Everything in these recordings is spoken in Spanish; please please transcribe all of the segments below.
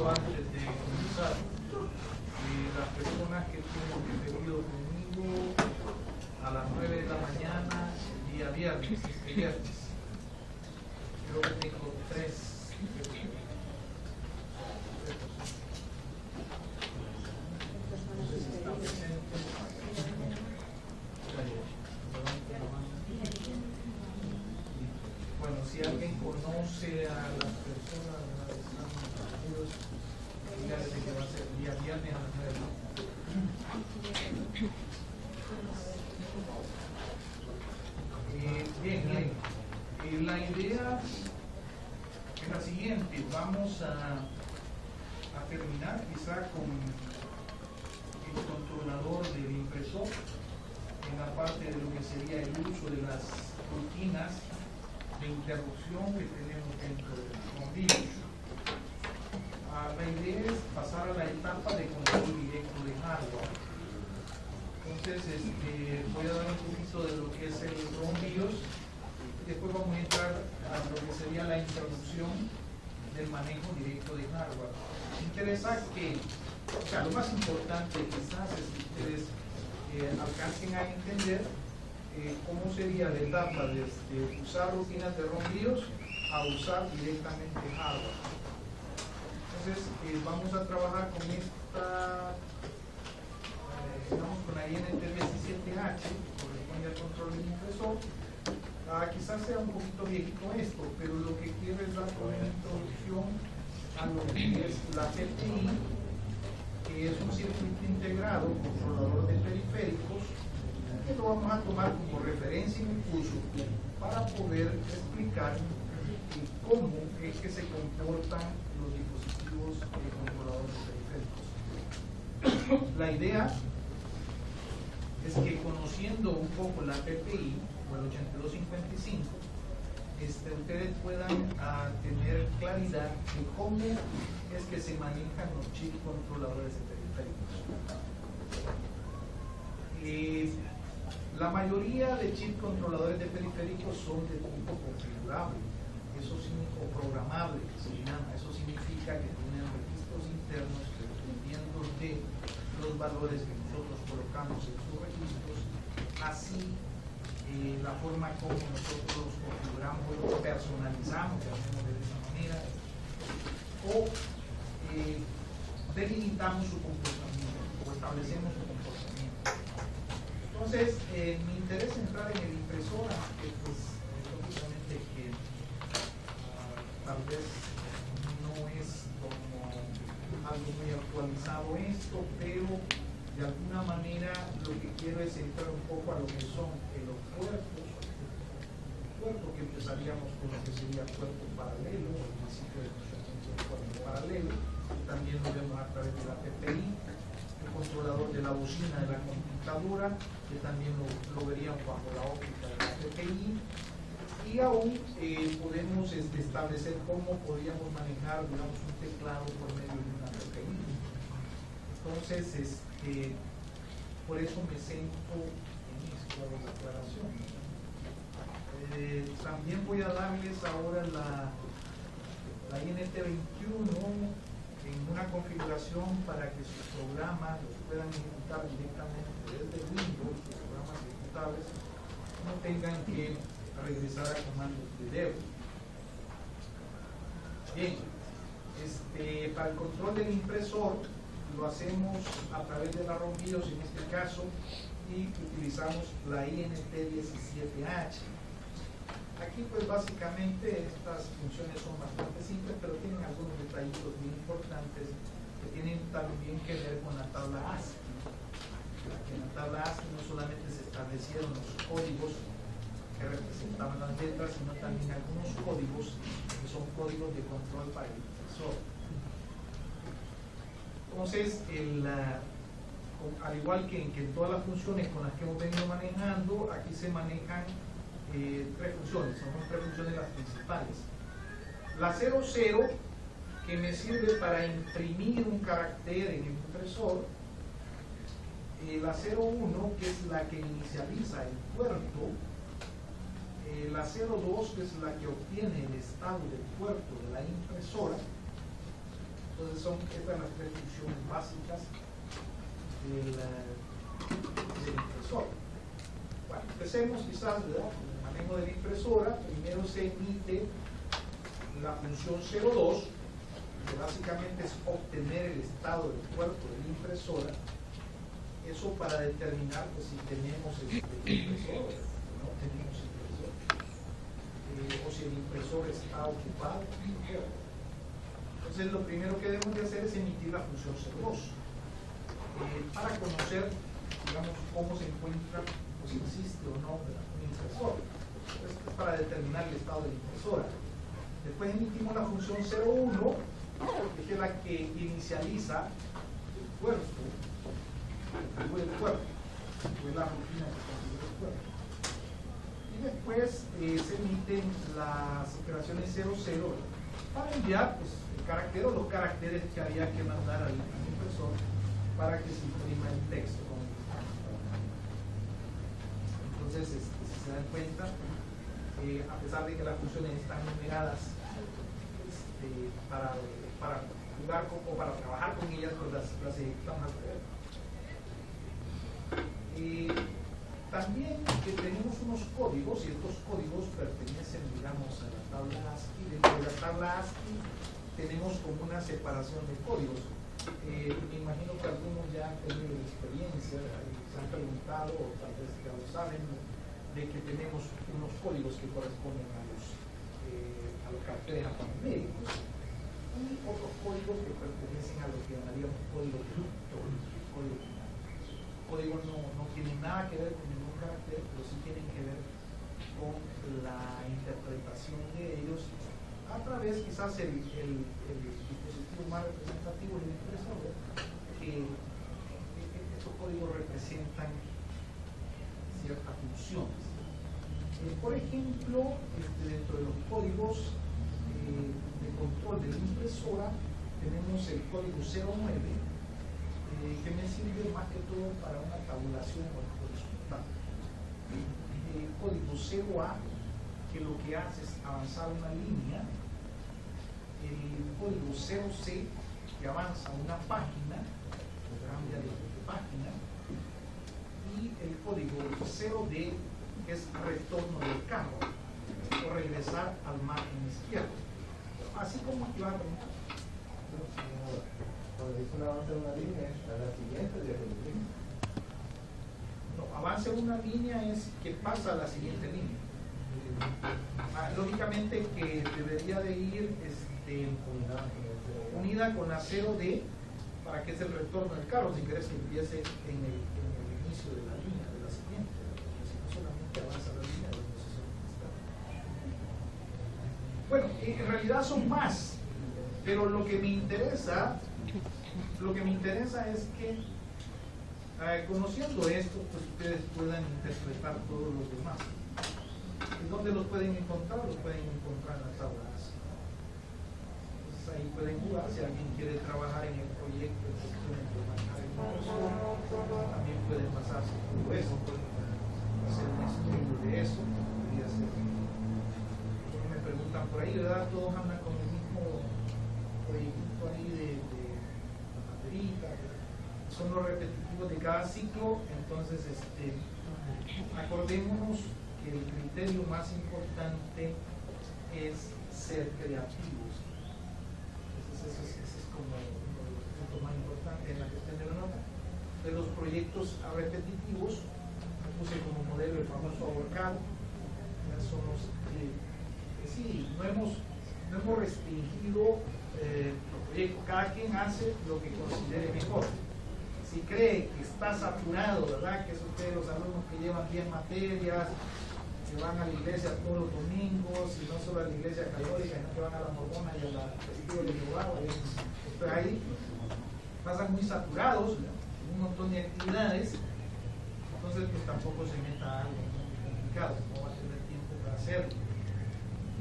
dicho antes de comenzar, las personas que tienen referido conmigo a las 9 de la mañana el día viernes, este viernes, creo que tengo 3. Bueno, si alguien conoce a las personas que están partidos, dígale que va a ser el día viernes a las 9 de la mañana. Bien. La idea es la siguiente. Vamos a terminar quizá con el controlador del impresor en la parte de lo que sería el uso de las rutinas de interrupción que tenemos dentro de los bombillos. La idea es pasar a la etapa de control directo de hardware. Entonces voy a dar un poquito de lo que es el bombillos y después vamos a entrar a lo que sería la introducción del manejo directo de hardware. Me interesa que, lo más importante quizás es que ustedes alcancen a entender cómo sería la etapa desde usar rutinas de bombillos a usar directamente hardware. Entonces vamos a trabajar con esta, con la INT17H, que corresponde al control del impresor. Quizás sea un poquito viejito esto, pero lo que quiero es dar una introducción a lo que es la PPI, que es un circuito integrado, controlador de periféricos, que lo vamos a tomar como referencia en el curso para poder explicar cómo es que se comportan los dispositivos controladores de periféricos. La idea es que conociendo un poco la PPI o el 8255, ustedes puedan tener claridad de cómo es que se manejan los chips controladores de periféricos. La mayoría de chips controladores de periféricos son de tipo configurable, o programable, que se llama. Eso significa que tienen registros internos que, dependiendo de los valores que nosotros colocamos en sus registros, así la forma como nosotros los configuramos o los personalizamos, que hacemos de esa manera, o delimitamos su comportamiento o establecemos su comportamiento. Entonces, me interesa entrar en el impresor, que pues lógicamente que tal vez no es como algo muy actualizado esto, pero de alguna manera lo que quiero es entrar un poco a lo que son los puertos que empezaríamos con lo que sería puerto paralelo, el principio de funcionamiento del puerto paralelo. También lo vemos a través de la PPI, el controlador de la bocina de la computadora, que también lo veríamos bajo la óptica de la PPI. Y aún podemos establecer cómo podríamos manejar, digamos, un teclado por medio de una PPI. Entonces, por eso me centro en esta declaración. También voy a darles ahora la INT21 en una configuración para que sus programas los puedan ejecutar directamente desde Windows, los programas ejecutables, no tengan que regresar a comandos de dev. Bien, para el control del impresor lo hacemos a través de la bombillos en este caso, y utilizamos la INT17H. Aquí pues básicamente estas funciones son bastante simples, pero tienen algunos detallitos bien importantes que tienen también que ver con la tabla ASCII. En la tabla ASCII no solamente se establecieron los códigos que representaban las letras, sino también algunos códigos que son códigos de control para el impresor. Entonces, al igual que en todas las funciones con las que hemos venido manejando, aquí se manejan 3 funciones, son 3 funciones las principales. La 00, que me sirve para imprimir un carácter en el impresor. La 01, que es la que inicializa el puerto. La 02, que es la que obtiene el estado del puerto de la impresora. Entonces Entonces son estas las tres funciones básicas del impresor. Bueno, empecemos quizás, ¿verdad?, con el manejo de la impresora. Primero se emite la función 02, que básicamente es obtener el estado del cuerpo de la impresora. Eso para determinar pues, si tenemos el impresor o no tenemos impresor, o si el impresor está ocupado. Entonces lo primero que debemos de hacer es emitir la función 02 para conocer, digamos, cómo se encuentra, o si existe o no un impresor. Esto es para determinar el estado de la impresora. Después emitimos la función 01, que es la que inicializa el cuerpo, el cuerpo, es la rutina que configura el cuerpo. Y después se emiten las operaciones 00 para enviar pues, el carácter o los caracteres que había que mandar al impresor para que se imprima el texto. Entonces, si se dan cuenta, a pesar de que las funciones están numeradas para jugar o para trabajar con ellas, pues las ejecutamos al revés. También tenemos unos códigos, y estos códigos pertenecen, digamos, a la tabla ASCII. Dentro de la tabla ASCII tenemos como una separación de códigos. Me imagino que algunos ya han tenido experiencia, se han preguntado, o tal vez ya lo saben, de que tenemos unos códigos que corresponden a los caracteres alfanuméricos y otros códigos que pertenecen a lo que llamaríamos código bruto. Códigos no tienen nada que ver con ningún carácter, pero sí tienen que ver con la interpretación de ellos a través quizás el dispositivo más representativo del impresor, que estos códigos representan ciertas funciones. Por ejemplo, dentro de los códigos de control de la impresora tenemos el código 09, que me sirve más que todo para una tabulación o resultado. El código 0A, que lo que hace es avanzar una línea. El código 0C, que avanza una página, o cambia de página. Y el código 0D, que es retorno del carro, o regresar al margen izquierdo. Así como aquí va a preguntar. Cuando dice un avance de una línea, a la siguiente de la línea. No, avance una línea es que pasa a la siguiente línea. Lógicamente que debería de ir unida con la 0D para que es el retorno del carro, si querés que empiece en el inicio de la línea, de la siguiente, porque si no solamente avanza la línea de la posición que está. Bueno, en realidad son más, pero lo que me interesa es que conociendo esto, pues ustedes puedan interpretar todos los demás. ¿Y dónde los pueden encontrar? Los pueden encontrar en las tablas. Entonces ahí pueden jugar. Si alguien quiere trabajar en el proyecto de manejar el impresor, también pueden pasarse por eso, pueden hacer un estudio de eso. Podría ser. Me preguntan por ahí, ¿verdad? Todos andan con el mismo proyecto ahí de baterita, son los repetitivos de cada ciclo. Entonces, acordémonos que el criterio más importante es ser creativos. Ese es como uno de los puntos más importantes en la cuestión de la nota. De los proyectos repetitivos, puse como modelo el famoso AutoCAD. Son los que sí, no hemos restringido los proyectos. Cada quien hace lo que considere mejor. Si cree que está saturado, ¿verdad? Que es ustedes los alumnos que llevan 10 materias, que van a la iglesia todos los domingos, y no solo a la iglesia católica, sino que van a la Mormona y a la Testigo de Jehová, pues ahí pasan muy saturados, ¿verdad? Un montón de actividades. Entonces pues tampoco se meta algo muy complicado, no va a tener tiempo para hacerlo.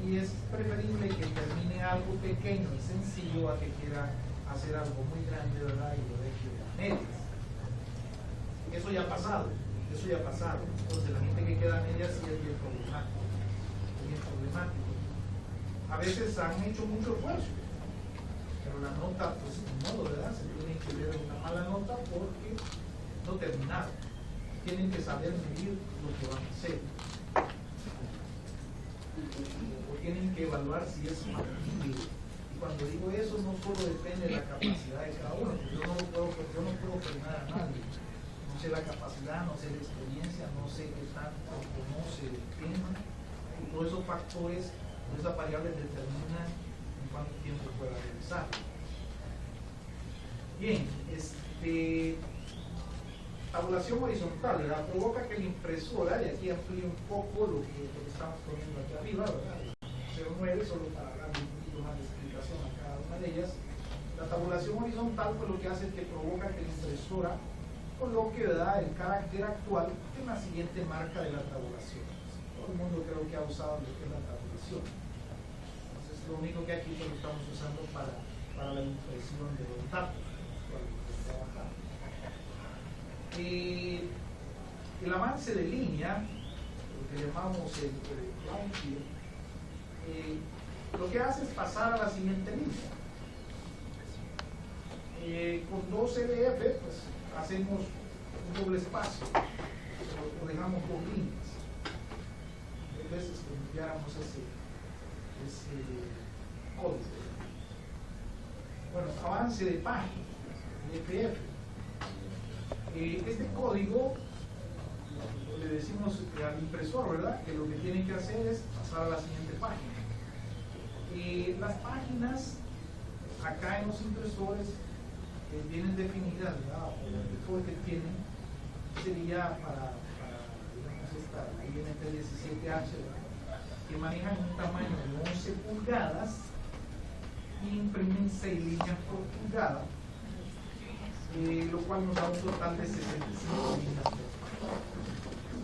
Y es preferible que termine algo pequeño y sencillo a que quiera hacer algo muy grande, ¿verdad? Y lo deje a medias. Eso ya ha pasado. Entonces la gente que queda a medias sí es bien problemático. A veces han hecho mucho esfuerzo, pero la nota, pues ni modo, ¿verdad? Se tiene que ver una mala nota porque no terminaron. Tienen que saber medir lo que van a hacer. O tienen que evaluar si es factible. Y cuando digo eso, no solo depende de la capacidad de cada uno. Yo no puedo frenar a nadie. No sé la capacidad, no sé la experiencia, no sé qué tanto conoce el tema. Y todos esos factores, esas variables determinan en cuánto tiempo pueda realizar. Bien, tabulación horizontal, ¿verdad? Provoca que la impresora, y aquí amplío un poco lo que estamos poniendo aquí arriba, ¿verdad? 09, solo para darle un poquito más de explicación a cada una de ellas. La tabulación horizontal, pues lo que hace es que provoca que la impresora coloque, ¿verdad?, el carácter actual en la siguiente marca de la tabulación. Todo el mundo creo que ha usado lo que es la tabulación. Entonces, lo único que aquí pues, lo estamos usando para la impresión de los datos. El avance de línea, lo que llamamos el launcher, lo que hace es pasar a la siguiente línea. Con 2 LF, pues hacemos un doble espacio, lo dejamos por líneas. A veces enviáramos ese código. Bueno, avance de página, FF. Este código le decimos al impresor, ¿verdad?, que lo que tiene que hacer es pasar a la siguiente página. Las páginas acá en los impresores vienen definidas, ¿verdad?, o el default que tienen sería para digamos esta INT 17H, ¿verdad?, que manejan un tamaño de 11 pulgadas y imprimen 6 líneas por pulgada, lo cual nos da un total de 65 líneas por pulgada.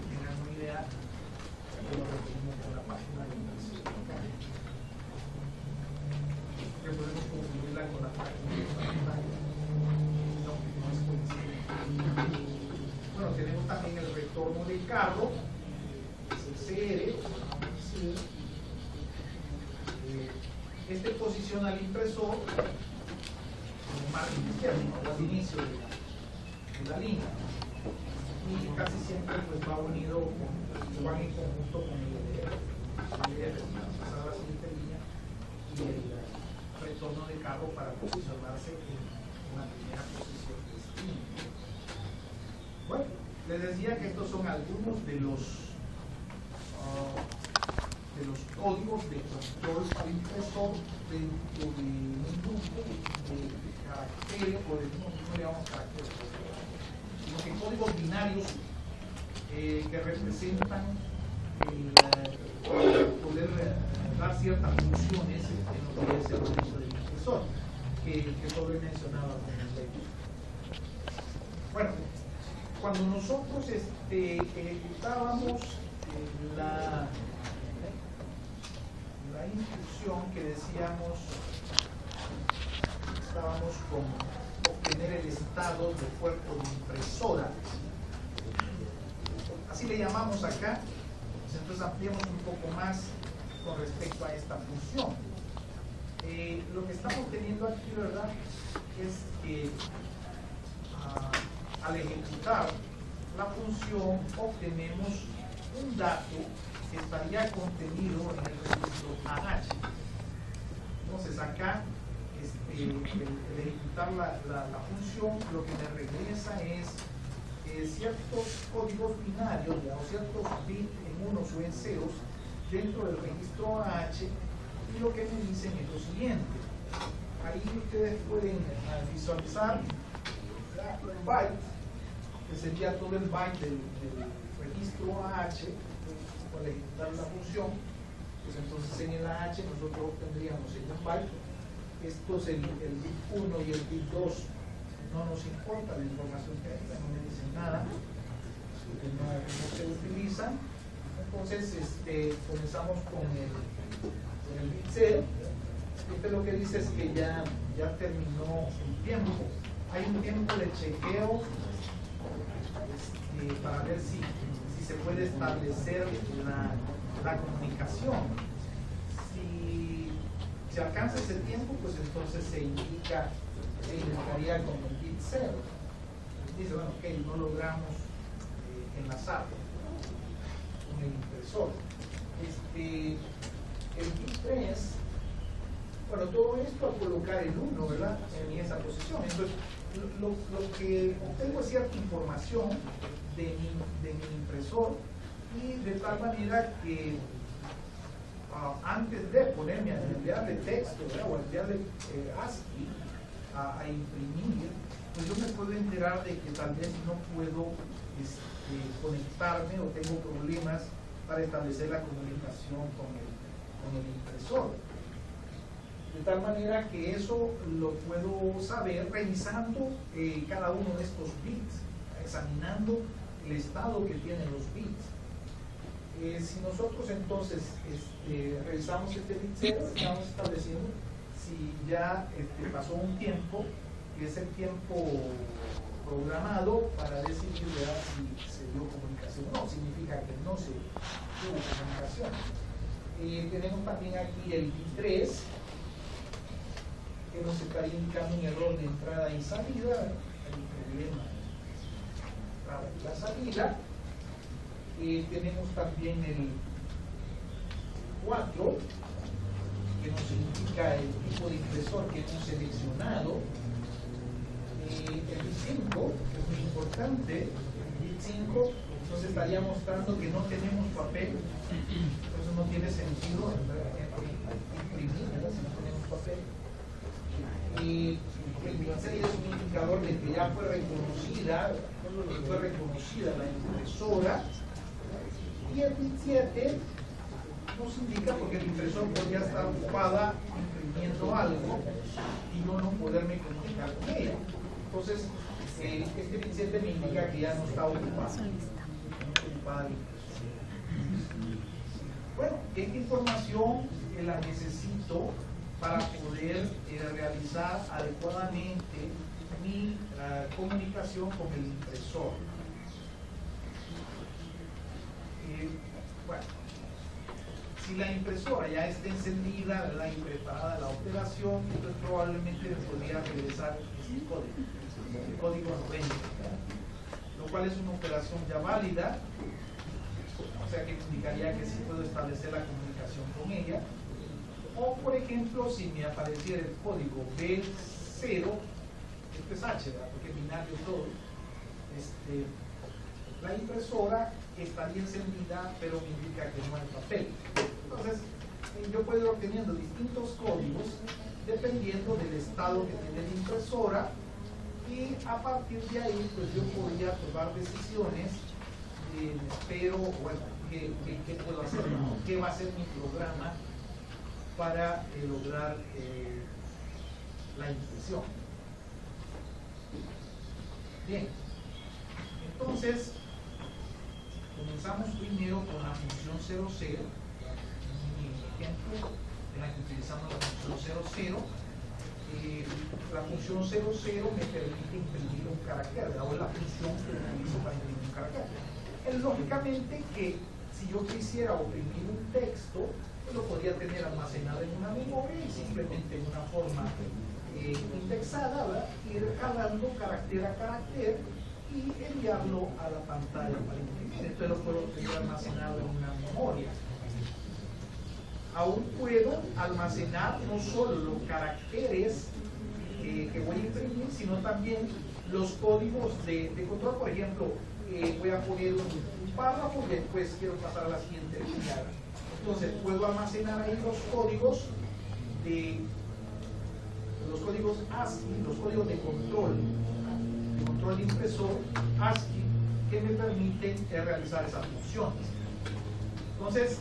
Tengan una idea de lo que tenemos con la página de impresión. Que podemos confundirla con la página de pantalla. No es coincidente. Bueno, tenemos también el retorno de carro, es el CR. Este posiciona al impresor como margen izquierdo, al inicio de la línea, y casi siempre pues va unido van en conjunto con el EDR pasar a la siguiente línea y el retorno de carro para posicionarse en la primera posición distinta. Bueno, les decía que estos son algunos de los códigos de control para impresor dentro de un grupo de caracteres, o de no le llamamos caracteres, sino que códigos binarios que representan poder dar ciertas funciones en lo que es el proceso del impresor, que solo he mencionado anteriormente. Bueno, cuando nosotros ejecutábamos la instrucción que decíamos, estábamos con obtener el estado de cuerpo de impresora, así le llamamos acá. Entonces ampliamos un poco más con respecto a esta función. Lo que estamos teniendo aquí, ¿verdad?, es que al ejecutar la función obtenemos un dato que estaría contenido en el registro AH. Entonces acá el ejecutar la función lo que me regresa es ciertos códigos binarios, o ciertos bits en unos o en ceros dentro del registro AH, y lo que me dicen es lo siguiente. Ahí ustedes pueden visualizar un byte, que sería todo el byte del registro AH. Al ejecutar la función, pues entonces en el AH nosotros obtendríamos en un byte. Estos, el bit 1 y el bit 2 no nos importa la información que hay, no me dicen nada, porque no se utilizan. Entonces comenzamos con el bit 0. Este lo que dice es que ya terminó el tiempo. Hay un tiempo de chequeo para ver si se puede establecer la comunicación. Si Si alcanza ese tiempo, pues entonces se indicaría con el bit 0. Dice, bueno, ok, no logramos enlazar con el impresor. El bit 3, bueno, todo esto al colocar el 1, ¿verdad? En esa posición. Entonces, lo que obtengo es cierta información de mi impresor, y de tal manera que antes de ponerme a enviarle texto, ¿verdad? O enviarle ASCII a imprimir, pues yo me puedo enterar de que tal vez no puedo conectarme o tengo problemas para establecer la comunicación con el impresor. De tal manera que eso lo puedo saber revisando cada uno de estos bits, examinando el estado que tienen los bits. Si nosotros entonces revisamos este bit 0, estamos estableciendo si ya pasó un tiempo, que es el tiempo programado para decidir si se dio comunicación o no. Significa que no se tuvo comunicación. Tenemos también aquí el bit 3, que nos estaría indicando un error de entrada y salida, el problema de entrada y la salida. Tenemos también el 4, que nos indica el tipo de impresor que hemos seleccionado. El bit 5, que es muy importante, el bit 5 nos estaría mostrando que no tenemos papel, entonces no tiene sentido imprimir, ¿verdad? Si no tenemos papel. Y el bit 6 es un indicador de que ya fue reconocida la impresora. Y el bit 7 nos indica porque el impresor podría estar ocupada imprimiendo algo y yo no poderme comunicar con ella. Entonces, este bit 7 me indica que ya no está ocupada la impresora. Bueno, esta información la necesito para poder realizar adecuadamente mi comunicación con el impresor. Bueno, si la impresora ya está encendida, ¿verdad? Y preparada la operación, entonces probablemente le podría regresar este código, el código 90, ¿verdad? Lo cual es una operación ya válida, o sea que indicaría que sí puedo establecer la comunicación con ella. O por ejemplo, si me apareciera el código B0, esto es H, ¿verdad? Porque es binario todo, la impresora estaría encendida, pero me indica que no hay papel. Entonces, yo puedo ir obteniendo distintos códigos dependiendo del estado que tiene la impresora, y a partir de ahí, pues yo podría tomar decisiones. Espero, bueno, ¿qué puedo hacer? ¿Qué va a ser mi programa para lograr la impresión? Bien, entonces comenzamos primero con la función 00, mi ejemplo en la que utilizamos la función 00. La función 00 me permite imprimir un carácter, o es la función que utilizo para imprimir un carácter. Lógicamente que si yo quisiera oprimir un texto, pues lo podría tener almacenado en una memoria y simplemente en una forma indexada, ¿verdad? Ir jalando carácter a carácter y enviarlo a la pantalla para imprimir. Entonces lo puedo tener almacenado en una memoria. Aún puedo almacenar no solo los caracteres que voy a imprimir, sino también los códigos de control. Por ejemplo, voy a poner un párrafo y después quiero pasar a la siguiente línea. Entonces puedo almacenar ahí los códigos ASCII, los códigos de control impresor ASCII, que me permiten realizar esas funciones. Entonces,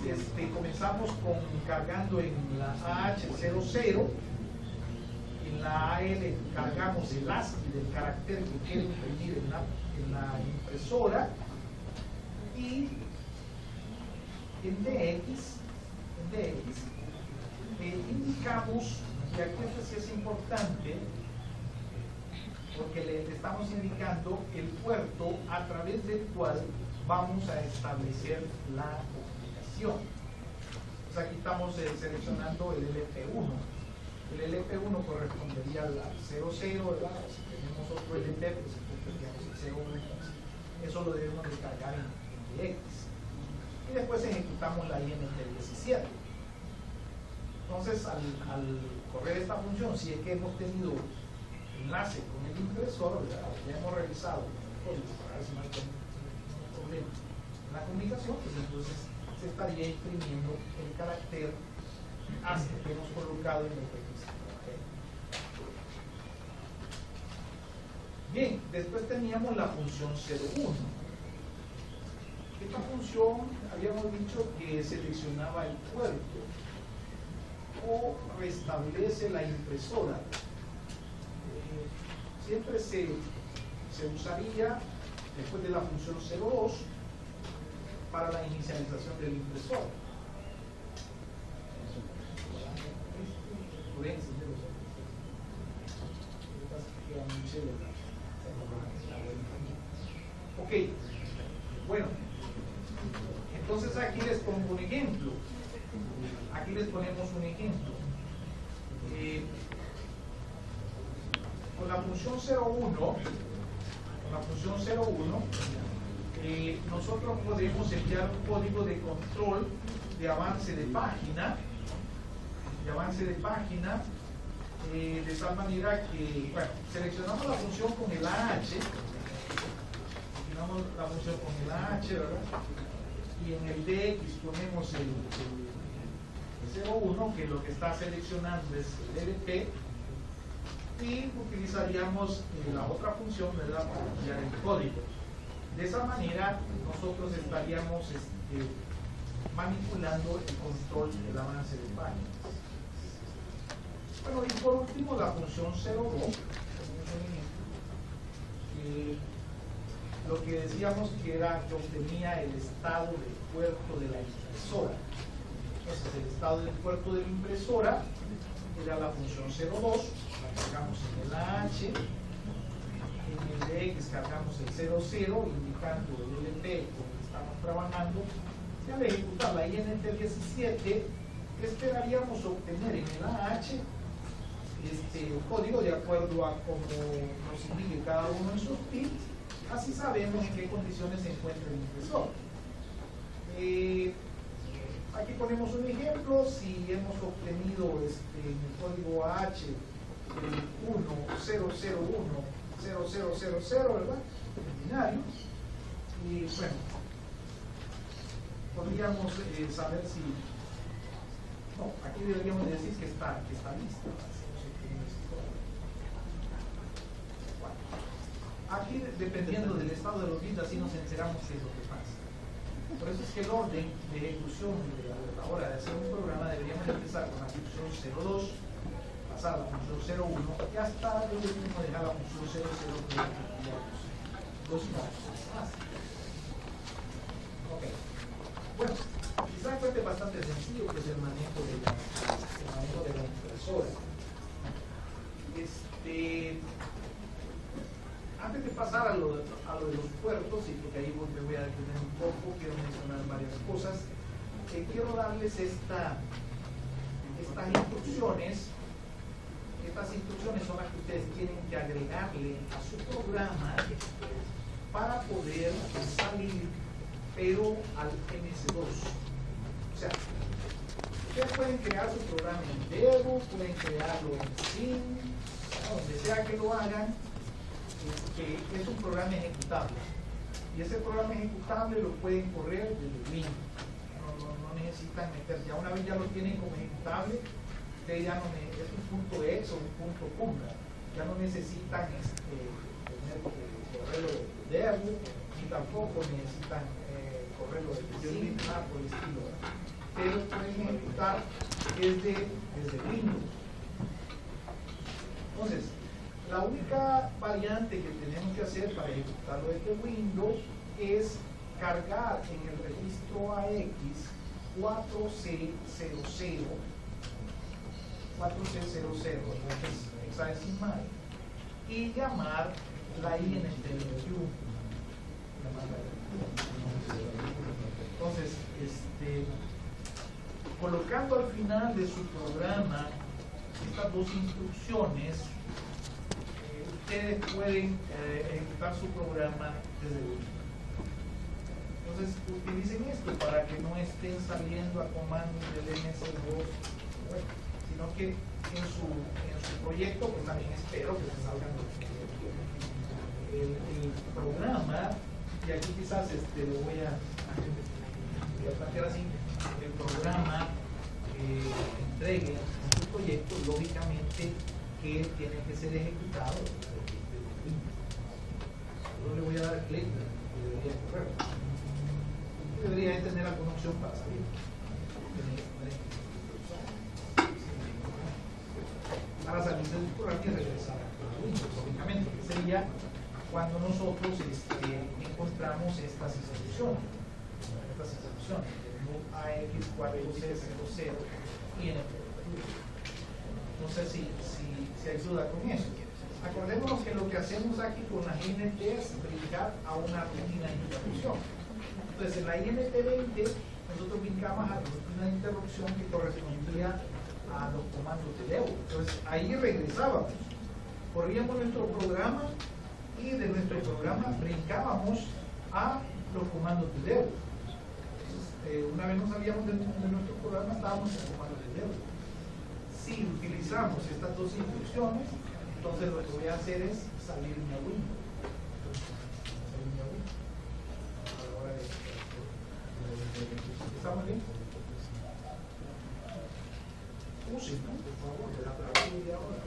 comenzamos cargando en la AH00, en la AL cargamos el ASCII del carácter que quiero imprimir en la impresora, y en DX indicamos, y aquí esto sí es importante, porque le estamos indicando el puerto a través del cual vamos a establecer la comunicación. O sea, aquí estamos seleccionando el LP1. El LP1 correspondería al 00, ¿verdad? Si tenemos otro LP, pues tendríamos el 01. Eso lo debemos descargar en DX. Y después ejecutamos la INT17. Entonces, al correr esta función, si es que hemos tenido enlace con el impresor, ¿verdad? Ya hemos revisado el código para ver si no hay problema en la comunicación, pues entonces se estaría imprimiendo el carácter ASCII que hemos colocado en el registro. ¿Okay? Bien, después teníamos la función 01. Esta función habíamos dicho que seleccionaba el puerto o restablece la impresora. Siempre se usaría después de la función 02 para la inicialización del impresor. Ok, bueno, entonces aquí les pongo un ejemplo. Aquí les ponemos un ejemplo. Con la función 01, nosotros podemos enviar un código de control de avance de página, de tal manera que, bueno, seleccionamos la función con el AH, ¿verdad? Y en el DX ponemos el 01, que lo que está seleccionando es el LP, y utilizaríamos la otra función, ¿verdad?, para enviar el código. De esa manera nosotros estaríamos manipulando el control del avance de páginas. Bueno, y por último la función 02, lo que decíamos que era que obtenía el estado del puerto de la impresora. Entonces el estado del puerto de la impresora era la función 02, la cargamos en el AH, en el DX cargamos el 00, indicando el LP con el que estamos trabajando, y al ejecutar la INT17 esperaríamos obtener en el AH el código de acuerdo a cómo nos indique cada uno en sus pins, así sabemos en qué condiciones se encuentra el impresor. Aquí ponemos un ejemplo. Si hemos obtenido en el código AH 10010000, ¿verdad? El binario. Y bueno, podríamos saber si... No, aquí deberíamos decir que está lista. Aquí, dependiendo del estado de los bits, así nos enteramos qué es lo que pasa. Por eso es que el orden de ejecución a la hora de hacer un programa deberíamos empezar con la función 02, pasar a la función 01 y hasta luego mismo dejar la función 00 que dos más. Ok. Bueno, quizás cuente bastante sencillo, que es el manejo de la impresora. Antes de pasar a lo de los puertos, y porque ahí me voy a detener un poco, quiero mencionar varias cosas. Quiero darles estas instrucciones. Estas instrucciones son las que ustedes tienen que agregarle a su programa para poder salir, pero al MS2. O sea, ustedes pueden crear su programa en Devo, pueden crearlo en Sim, donde sea que lo hagan, que es un programa ejecutable. Y ese programa ejecutable lo pueden correr desde Windows. No necesitan meter, ya una vez ya lo tienen como ejecutable, ustedes ya no es un punto ex o un punto cum, ya no necesitan tener correrlo de Devo, ni tampoco necesitan correrlo de Sim, nada por el estilo, ¿verdad? Pero pueden ejecutar desde Windows. Entonces, la única variante que tenemos que hacer para ejecutarlo desde Windows es cargar en el registro AX 4C00, entonces hexadecimal, y llamar la INT21. Entonces, colocando al final de su programa estas dos instrucciones, ustedes pueden ejecutar su programa desde Windows. Entonces utilicen esto para que no estén saliendo a comandos del MS2, sino que en su proyecto, pues también espero que se salgan el programa, y aquí quizás lo voy a plantear así: el programa entregue en su proyecto, lógicamente que tiene que ser ejecutado desde Windows. Solo le voy a dar clic y debería correr. Debería tener alguna opción para salir. Para salir del programa y regresar a Windows, lógicamente, que sería cuando nosotros encontramos estas instrucciones. AX4C00 y NP. No sé si ayuda con eso. Acordémonos que lo que hacemos aquí con la INT es brincar a una rutina de interrupción. Entonces, en la INT20 nosotros brincamos a la rutina de interrupción que correspondía a los comandos de Leo. Entonces, ahí regresábamos, corríamos nuestro programa y de nuestro programa brincábamos a los comandos de Leo. Una vez no sabíamos de nuestro programa, estábamos en comandos de Leo. Si utilizamos estas dos instrucciones, entonces lo que voy a hacer es salirme a Windows. A la hora de ¿estamos bien? Usen, ¿no? Por favor, de la media hora.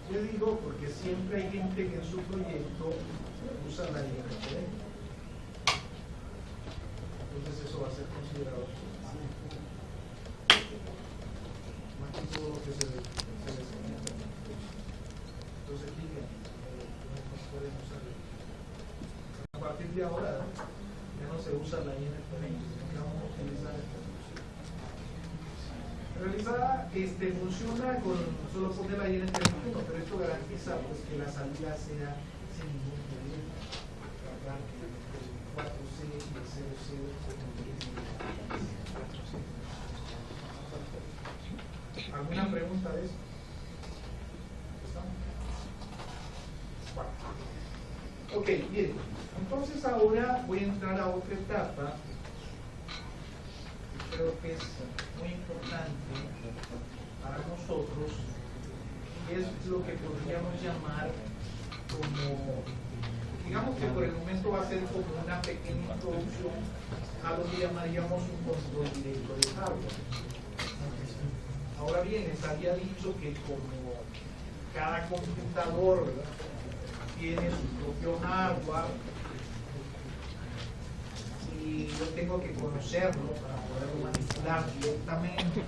Yo digo porque siempre hay gente que en su proyecto usa la INT. Entonces eso va a ser considerado más que todo lo que se desconecta. Entonces digan, no pueden usar. A partir de ahora ya no se usa la INT, vamos a utilizar esta. Realizada funciona con solo poner la INT 21, pero esto garantiza pues que la salida sea sin ningún problema. El 4C y el 00. ¿Alguna pregunta de eso? Ok, bien. Entonces ahora voy a entrar a otra etapa. Creo que es muy importante para nosotros, y es lo que podríamos llamar como, digamos que por el momento va a ser como una pequeña introducción a lo que llamaríamos un control directo de hardware. Ahora bien, les había dicho que como cada computador, ¿verdad?, tiene su propio hardware y yo tengo que conocerlo para poderlo manipular directamente,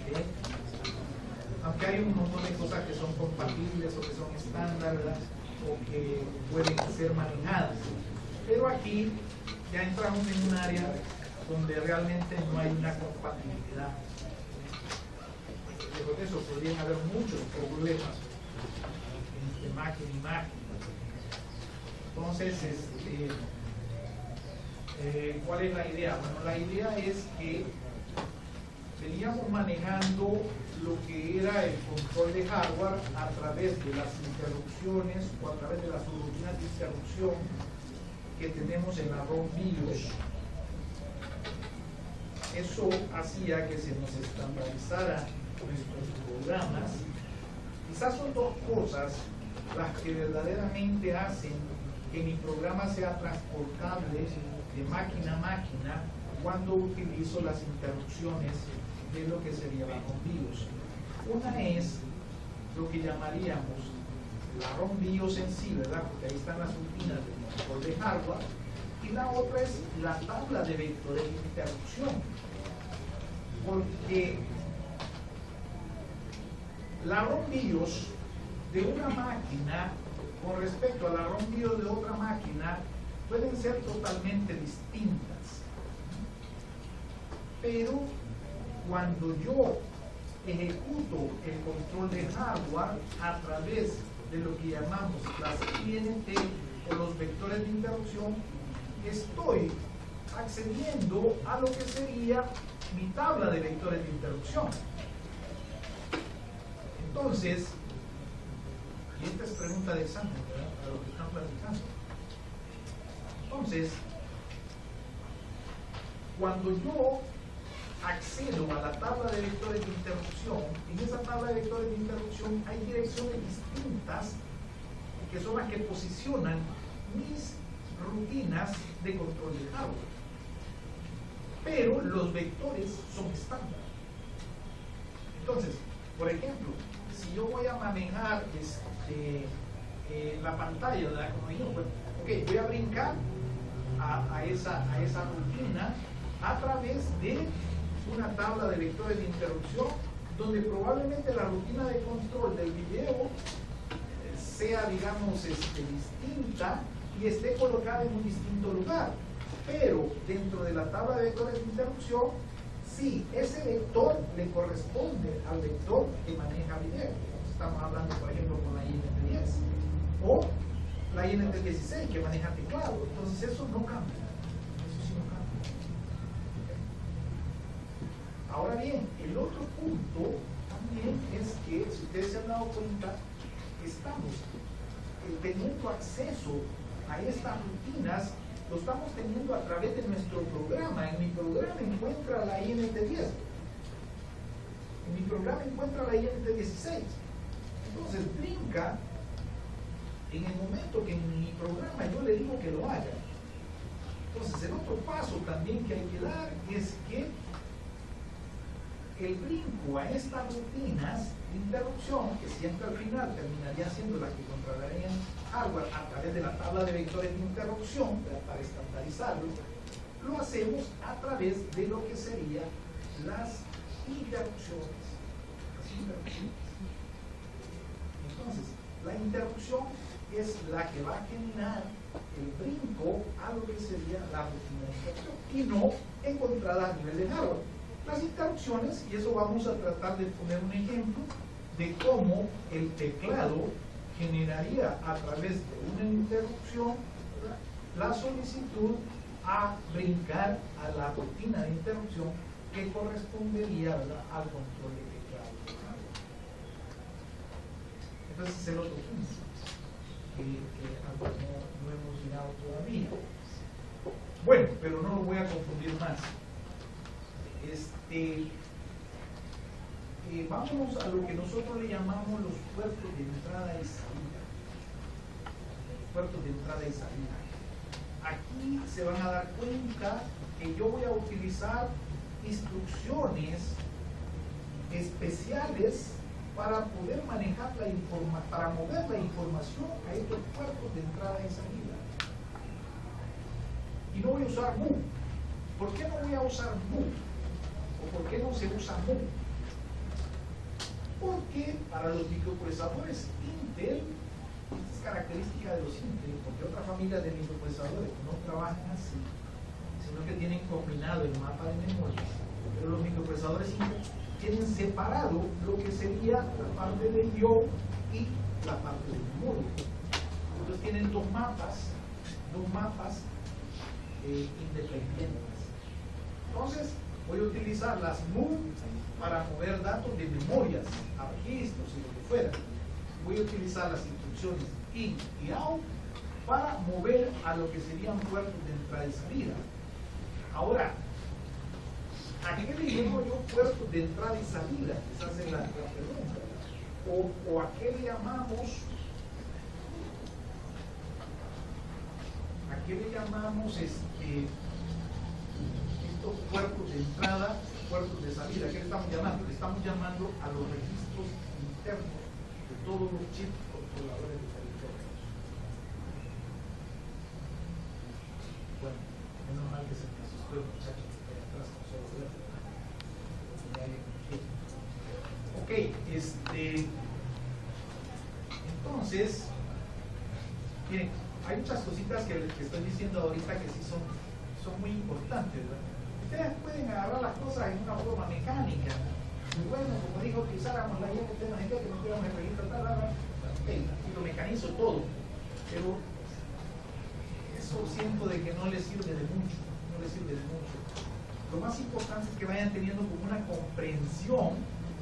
aunque hay un montón de cosas que son compatibles o que son estándar, ¿verdad?, o que pueden ser manejadas, pero aquí ya entramos en un área donde realmente no hay una compatibilidad. Por eso podrían haber muchos problemas entre máquina y máquina. Entonces, ¿cuál es la idea? Bueno, la idea es que veníamos manejando lo que era el control de hardware a través de las interrupciones o a través de las rutinas de interrupción que tenemos en la ROM BIOS. Eso hacía que se nos estandarizaran nuestros programas. Quizás son dos cosas las que verdaderamente hacen que mi programa sea transportable de máquina a máquina cuando utilizo las interrupciones de lo que sería la ROM BIOS. Una es lo que llamaríamos la ROM BIOS en sí, ¿verdad?, porque ahí están las rutinas de control de hardware, y la otra es la tabla de vectores de interrupción, porque la ROM BIOS de una máquina con respecto a la ROM BIOS de otra máquina pueden ser totalmente distintas, pero cuando yo ejecuto el control de hardware a través de lo que llamamos las INT o los vectores de interrupción, estoy accediendo a lo que sería mi tabla de vectores de interrupción. Entonces, y esta es pregunta de examen, ¿verdad? Para lo que están platicando. Entonces, cuando yo accedo a la tabla de vectores de interrupción, en esa tabla de vectores de interrupción hay direcciones distintas que son las que posicionan mis rutinas de control de hardware. Pero los vectores son estándar. Entonces, por ejemplo, si yo voy a manejar la pantalla, ¿verdad? Como dijimos, bueno, ok, voy a brincar a esa rutina a través de una tabla de vectores de interrupción donde probablemente la rutina de control del video sea, digamos, distinta y esté colocada en un distinto lugar. Pero dentro de la tabla de vectores de interrupción, sí, ese vector le corresponde al vector que maneja video. Estamos hablando, por ejemplo, con la INT10 o la INT16 que maneja teclado. Entonces eso no cambia. Eso sí no cambia. Ahora bien, el otro punto también es que, si ustedes se han dado cuenta, estamos teniendo acceso a estas rutinas, lo estamos teniendo a través de nuestro programa. En mi programa encuentra la INT10. En mi programa encuentra la INT16. Entonces brinca en el momento que en mi programa yo le digo que lo haga. Entonces el otro paso también que hay que dar es que el brinco a estas rutinas de interrupción, que siempre al final terminaría siendo la que controlarían hardware a través de la tabla de vectores de interrupción, para estandarizarlo, lo hacemos a través de lo que serían las interrupciones. Entonces, la interrupción es la que va a generar el brinco a lo que sería la rutina de interrupción y no encontrada a nivel de hardware. Las interrupciones, y eso vamos a tratar de poner un ejemplo de cómo el teclado generaría a través de una interrupción, ¿verdad?, la solicitud a brincar a la rutina de interrupción que correspondería, ¿verdad?, al control de teclado. Entonces es el otro punto que no hemos llegado todavía. Bueno, pero no lo voy a confundir más. Vámonos a lo que nosotros le llamamos los puertos de entrada y salida. Los puertos de entrada y salida. Aquí se van a dar cuenta que yo voy a utilizar instrucciones especiales para poder manejar para mover la información a estos puertos de entrada y salida. Y no voy a usar MOV. ¿Por qué no voy a usar MOV? ¿O por qué no se usa MOV? Porque para los microprocesadores Intel, esta es característica de los Intel, porque otras familias de microprocesadores no trabajan así, sino que tienen combinado el mapa de memoria. Pero los microprocesadores Intel tienen separado lo que sería la parte de I/O y la parte de memoria. Entonces tienen dos mapas independientes. Entonces voy a utilizar las MOV para mover datos de memorias a registros y lo que fuera. Voy a utilizar las instrucciones IN y OUT para mover a lo que serían puertos de entrada y salida. Ahora, ¿a qué le llamo yo puertos de entrada y salida? Esa es la pregunta. ¿O a qué le llamamos? ¿A qué le llamamos estos puertos de entrada, puertos de salida? ¿Qué le estamos llamando? Le estamos llamando a los registros internos de todos los chips controladores de territorio. Bueno, menos mal que se me asustó el muchacho que está ahí atrás con solo verlo. Ok, entonces, miren, hay muchas cositas que estoy diciendo ahorita que sí son muy importantes, ¿verdad? Ustedes pueden agarrar las cosas en una forma mecánica. Y bueno, como dijo que usáramos la INT, no sé qué, que no tuviéramos el registro tal, y lo mecanizo todo. Pero eso siento de que no les sirve de mucho. No decirles mucho. Lo más importante es que vayan teniendo como una comprensión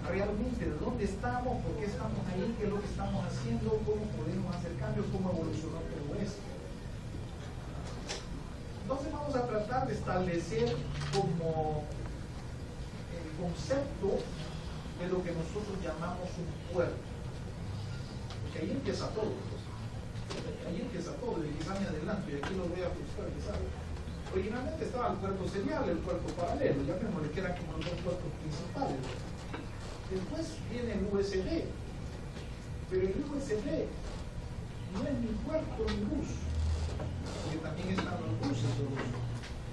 realmente de dónde estamos, por qué estamos ahí, qué es lo que estamos haciendo, cómo podemos hacer cambios, cómo evolucionar todo esto. Entonces vamos a tratar de establecer como el concepto de lo que nosotros llamamos un cuerpo. Porque ahí empieza todo. Ahí empieza todo, y quizá me adelanto, y aquí lo voy a ajustar, quizás. Originalmente estaba el cuerpo serial, el cuerpo paralelo, ya que eran como los dos cuerpos principales. Después viene el USB, pero el USB no es ni cuerpo ni luz, porque también están los buses,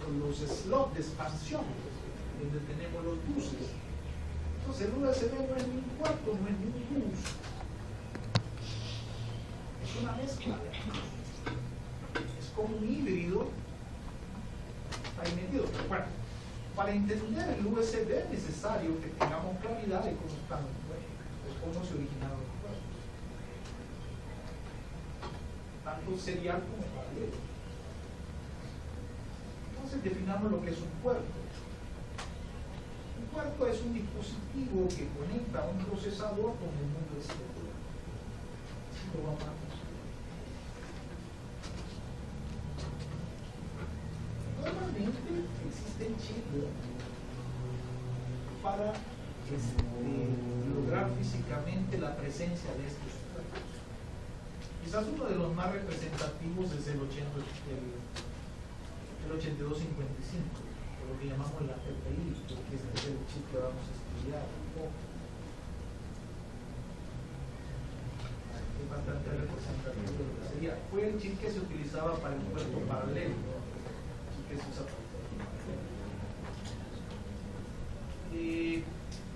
o los slots de expansión, donde tenemos los buses. Entonces el USB no es ni un cuerpo, no es ni un bus, es una mezcla de ambos. Es como un híbrido ahí metido. Pero bueno, para entender el USB es necesario que tengamos claridad de cómo están los cuerpos, de cómo se originaron los cuerpos, tanto serial como paralelo. Entonces definamos lo que es un cuerpo. Un cuerpo es un dispositivo que conecta un procesador con el mundo exterior. Lo vamos a ver. Normalmente existen chips para lograr físicamente la presencia de estos cuerpos. Quizás uno de los más representativos es el 8255, lo que llamamos la PPI, porque este es el chip que vamos a estudiar un poco. Es bastante representativo de lo que sería. Fue el chip que se utilizaba para el cuerpo paralelo.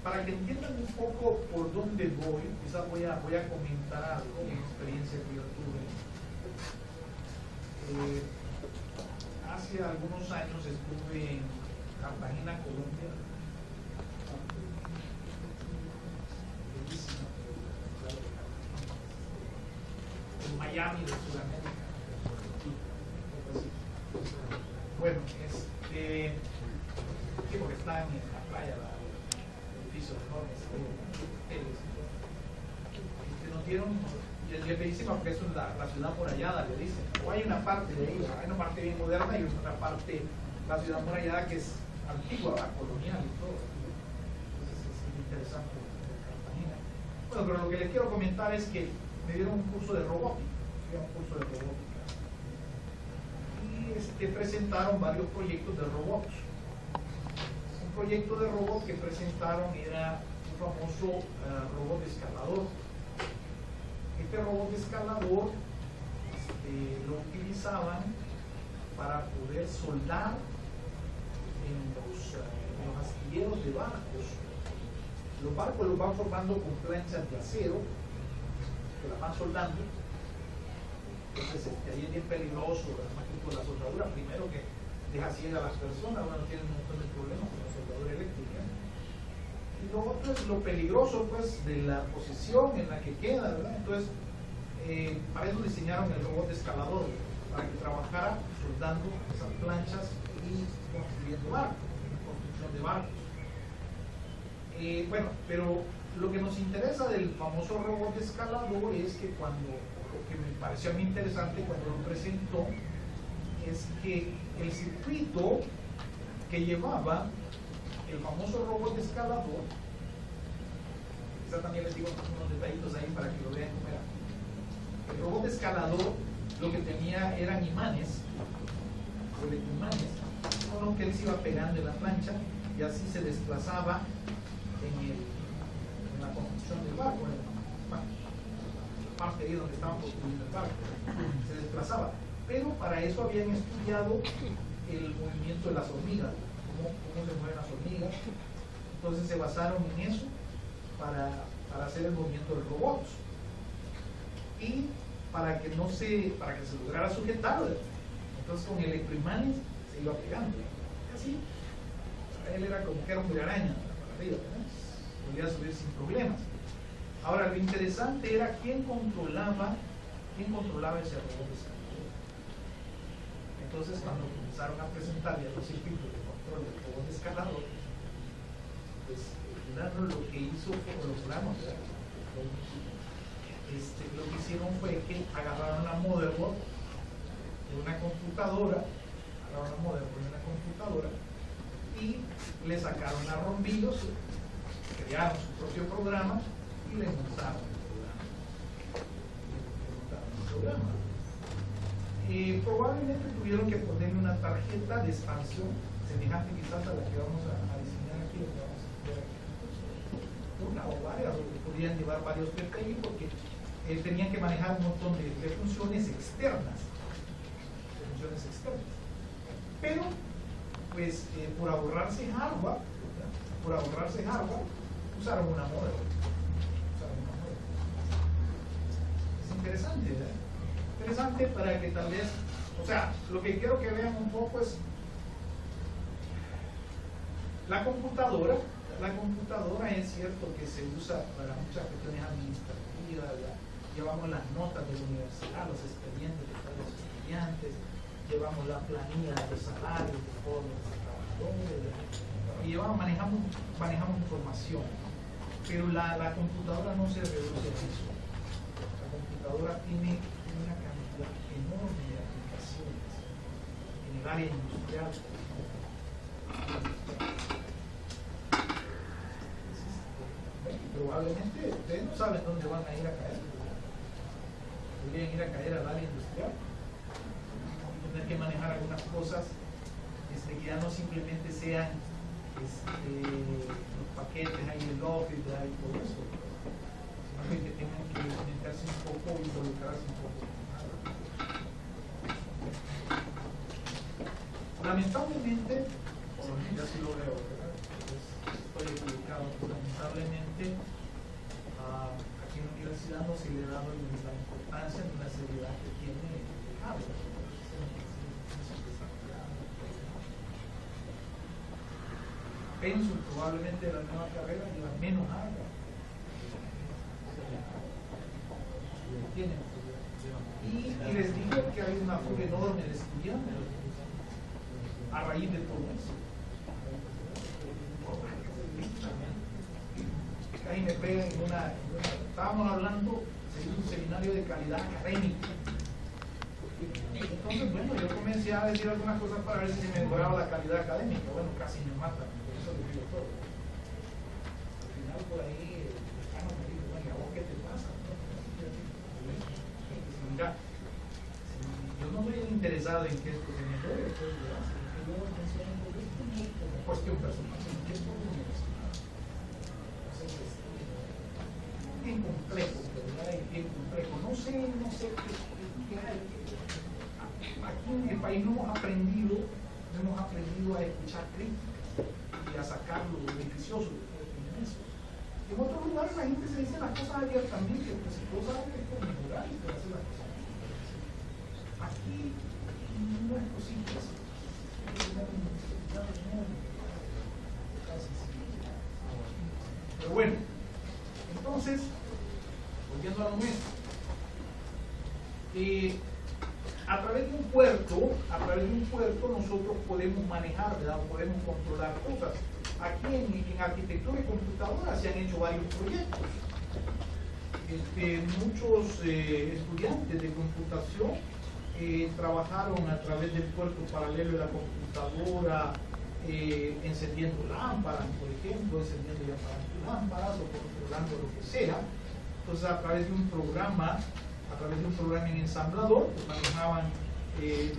Para que entiendan un poco por dónde voy, quizás voy a comentar algo, una experiencia que yo tuve. Hace algunos años estuve en Cartagena, Colombia. En Miami de Sudamérica. Bueno, sí, porque están en la playa, edificios enormes, nos dieron, le bellísima porque es la ciudad murallada, le dicen, o hay una parte de ahí, hay una parte bien moderna y otra parte, la ciudad murallada que es antigua, colonial y todo. Entonces es interesante Cartagena. Bueno, pero lo que les quiero comentar es que me dieron un curso de robótica, y presentaron varios proyectos de robots. Un proyecto de robot que presentaron era un famoso robot escalador. Este robot escalador lo utilizaban para poder soldar en los astilleros de barcos. Los barcos los van formando con planchas de acero que las van soldando. Entonces ahí es bien peligroso, además que con la soldadura, primero que deja ciega a las personas, bueno, tienen un montón de problemas con la soldadura eléctrica. Y lo otro es lo peligroso pues de la posición en la que queda, ¿verdad? Entonces, para eso diseñaron el robot escalador, para que trabajara soldando esas planchas y construyendo barcos, construcción de barcos. Bueno, pero lo que nos interesa del famoso robot escalador es que lo que me pareció a mí interesante cuando lo presentó, es que el circuito que llevaba el famoso robot escalador, quizá también les digo unos detallitos ahí para que lo vean cómo era. El robot escalador lo que tenía eran imanes, con lo que él se iba pegando en la plancha y así se desplazaba en la construcción del barco, en la parte ahí donde estaban construyendo el barco, se desplazaba. Pero para eso habían estudiado el movimiento de las hormigas, cómo se mueven las hormigas. Entonces se basaron en eso para hacer el movimiento del robot. Y para que se lograra sujetar, entonces con electroimanes se iba pegando. Así, él era como que era un telaraña para arriba, ¿no? Podía subir sin problemas. Ahora, lo interesante era quién controlaba ese robot escalador. Entonces, cuando comenzaron a presentarle a los circuitos de control del juego de escalador, pues lo que hizo fue, o los programas, lo que hicieron fue que agarraron la motherboard de una computadora, y le sacaron a rombillos, crearon su propio programa y le montaron el programa. Probablemente tuvieron que ponerle una tarjeta de expansión semejante quizás a la que vamos a diseñar aquí, una o varias, o podrían llevar varios PPI porque tenían que manejar un montón de funciones externas. Pero pues por ahorrarse hardware, usaron una motherboard. Es interesante, ¿verdad? Interesante para que tal vez, o sea, lo que quiero que vean un poco es la computadora es cierto que se usa para muchas cuestiones administrativas, ¿verdad? Llevamos las notas de la universidad, los expedientes de todos los estudiantes, llevamos la planilla de los salarios de todos los trabajadores, y manejamos información, pero la computadora no se reduce a eso. La computadora tiene una cantidad enorme de aplicaciones en el área industrial. Probablemente ustedes no saben dónde van a ir a caer. Podrían ir a caer al área industrial, tener que manejar algunas cosas que ya no simplemente sean los paquetes ahí del Office y todo eso, sino que tengan que meterse un poco, involucrarse un poco. Lamentablemente, ya sí lo veo, ¿verdad? Estoy equivocado, lamentablemente aquí en la universidad no se le ha dado la importancia ni la seriedad que tiene el hardware. Pienso probablemente la nueva carrera lleva menos hardware. Y les digo que hay una fuga enorme de estudiantes a raíz de todo eso. Ahí me pegan en una estábamos hablando de un seminario de calidad académica. Entonces, bueno, yo comencé a decir algunas cosas para ver si me mejoraba la calidad académica. Bueno, casi me matan, por eso lo digo todo. Al final, por ahí, el decano me dijo, bueno, ¿a vos qué te pasa? Mira, yo no soy interesado en que esto se mejore, pues, yo menciono un poquito como cuestión personal, sino que es por la universidad. Entonces, bien complejo, ¿verdad? Bien complejo. No sé qué hay. Aquí en el país no hemos aprendido a escuchar críticas y a sacar lo beneficioso de eso. En otros lugares la gente se dice las cosas abiertamente, pues si tú sabes que es por mejorar y por hacer las cosas. Aquí no es posible eso. Pero bueno, entonces, volviendo a lo nuestro. A través de un puerto nosotros podemos manejar, ¿verdad? Podemos controlar cosas. Aquí en arquitectura y computadora se han hecho varios proyectos. Muchos estudiantes de computación trabajaron a través del puerto paralelo de la computadora, encendiendo lámparas, por ejemplo, encendiendo lámparas o controlando lo que sea. Entonces, a través de un programa en ensamblador, pues manejaban el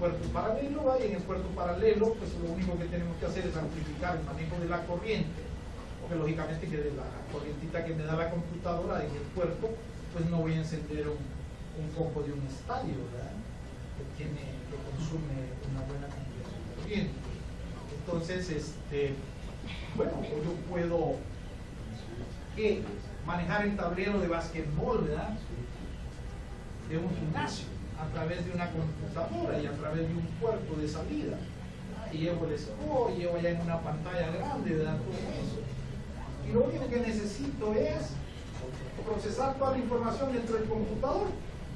puerto paralelo, y en el puerto paralelo, pues lo único que tenemos que hacer es amplificar el manejo de la corriente, porque lógicamente que de la corrientita que me da la computadora en el puerto, pues no voy a encender un foco de un estadio, ¿verdad? que consume una buena cantidad de corriente. Entonces, bueno, yo puedo manejar el tablero de básquetbol, ¿verdad? De un gimnasio a través de una computadora y a través de un puerto de salida. Y llevo el score, llevo ya en una pantalla grande, ¿verdad? Todo eso. Y lo único que necesito es procesar toda la información dentro del computador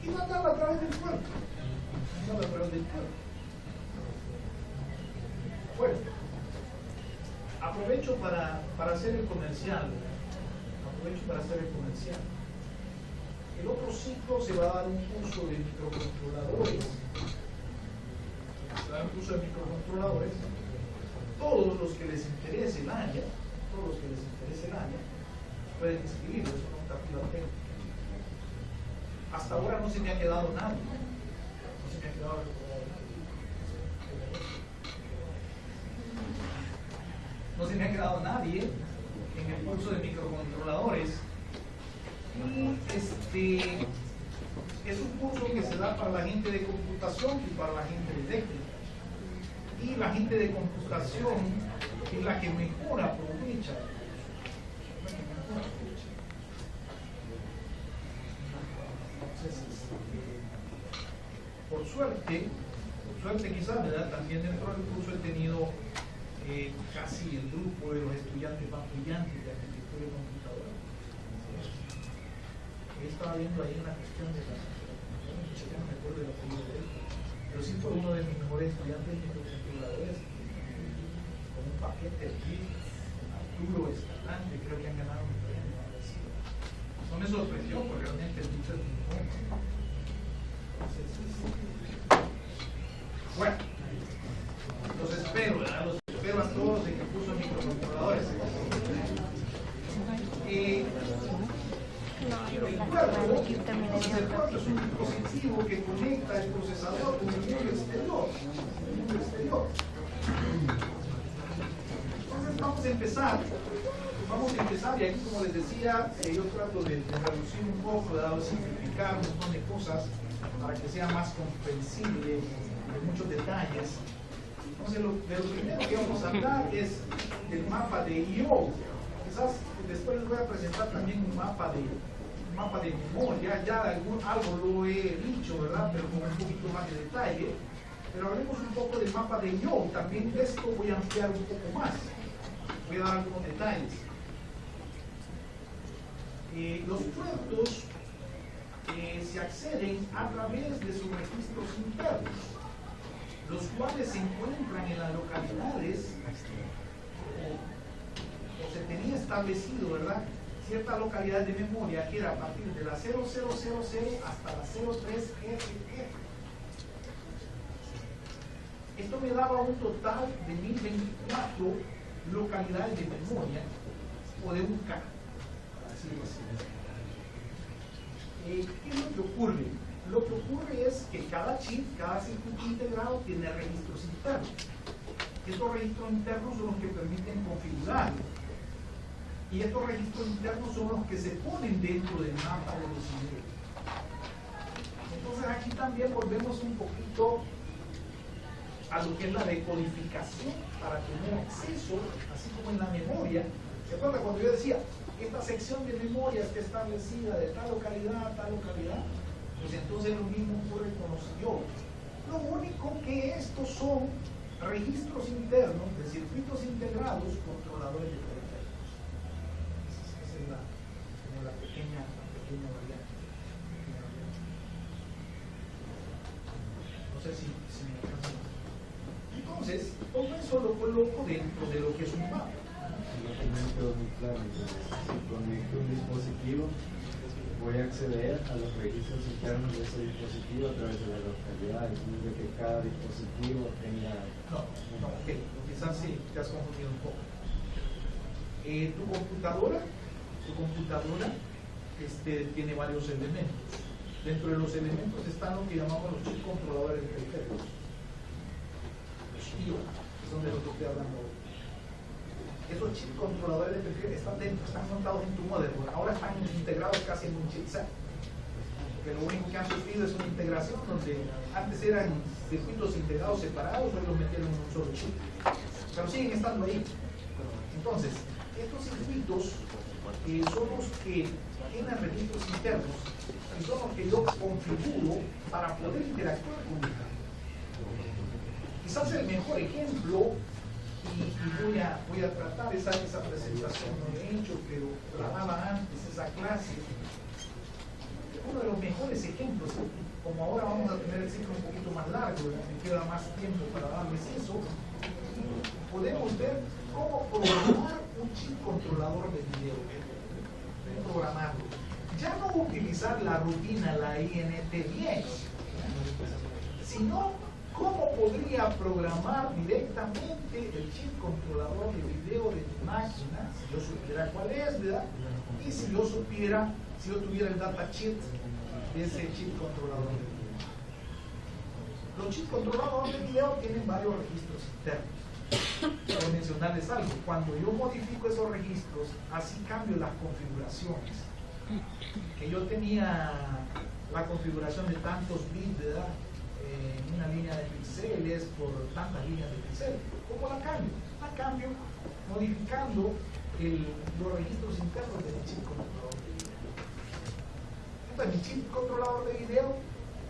y mandarla a través del puerto. Bueno, aprovecho para hacer el comercial. El otro ciclo se va a dar un curso de microcontroladores. Todos los que les interese el área, pueden inscribirlo, eso no está pidiendo. Hasta ahora no se me ha quedado nadie. No se me ha quedado nadie en el curso de microcontroladores. Y es un curso que se da para la gente de computación y para la gente de eléctrica. Y la gente de computación es la que mejor aprovecha. Por suerte quizás, ¿verdad? También dentro del curso he tenido casi el grupo de los estudiantes más brillantes de arquitectura y computadora. Estaba viendo ahí una cuestión de la ya no me acuerdo del apellido de él, pero sí fue uno de mis mejores estudiantes de microcontroladores, con un paquete aquí, Arturo Escalante, creo que han ganado un premio. No me sorprendió porque realmente el dicho es muy bueno. Bueno, los espero, ¿verdad? Los espero a todos en el curso de microcontroladores. El cuerpo es un dispositivo que conecta el procesador con el mundo exterior. Entonces vamos a empezar y aquí, como les decía, yo trato de reducir un poco, de simplificar un montón de cosas para que sea más comprensible, de muchos detalles. Entonces de lo primero que vamos a hablar es del mapa de I/O. Quizás después les voy a presentar también un mapa de memoria, algo lo he dicho, ¿verdad? Pero con un poquito más de detalle. Pero hablemos un poco del mapa de I/O. También de esto voy a ampliar un poco más. Voy a dar algunos detalles. Los puertos se acceden a través de sus registros internos, los cuales se encuentran en las localidades, o se tenía establecido, ¿verdad?, cierta localidad de memoria que era a partir de la 0000 hasta la 03FF. Esto me daba un total de 1024 localidades de memoria, o de un K, para decirlo así. ¿Qué es lo que ocurre? Lo que ocurre es que cada chip, cada circuito integrado tiene registros internos. Estos registros internos son los que permiten configurar. Y estos registros internos son los que se ponen dentro del mapa de los niveles. Entonces aquí también volvemos un poquito a lo que es la decodificación para tener acceso, así como en la memoria. ¿Se acuerdan cuando yo decía, esta sección de memoria está establecida de tal localidad a tal localidad? Pues entonces lo mismo ocurre con los I/O. Lo único que estos son registros internos de circuitos integrados, controladores de periféricos. Esa es la pequeña variante. No sé si me alcanza. Entonces, todo eso lo coloco dentro de lo que es un mapa. Muy claro. Si conecto un dispositivo, voy a acceder a los registros internos de ese dispositivo a través de la localidad, es decir, de que cada dispositivo tenga... No, ok, quizás sí, te has confundido un poco. Tu computadora tiene varios elementos. Dentro de los elementos están lo que llamamos los chips controladores de periféricos. Los IO, que son de los que estoy hablando hoy. Esos chips controladores de periféricos están montados en tu motherboard. Ahora están integrados casi en un chipset. Porque lo único que han sufrido es una integración donde antes eran circuitos integrados separados, hoy los metieron en un solo chip. Pero siguen estando ahí. Entonces, estos circuitos son los que tienen registros internos y son los que yo configuro para poder interactuar con ellos. Quizás el mejor ejemplo, y voy a tratar esa presentación, no lo he hecho, pero la daba antes, esa clase. Uno de los mejores ejemplos, como ahora vamos a tener el ciclo un poquito más largo, me queda más tiempo para darles eso, podemos ver cómo programar un chip controlador de video. Programarlo. Ya no utilizar la rutina, la INT10, sino cómo podría programar directamente el chip controlador de video de mi máquina, si yo supiera cuál es, ¿verdad? Y si yo tuviera el data sheet de ese chip controlador de video. Los chips controladores de video tienen varios registros internos. Quiero mencionarles algo. Cuando yo modifico esos registros, así cambio las configuraciones. Que yo tenía la configuración de tantos bits, ¿verdad? En una línea de píxeles por tantas líneas de píxeles. ¿Cómo la cambio? La cambio modificando los registros internos del chip controlador de video. Entonces, mi chip controlador de video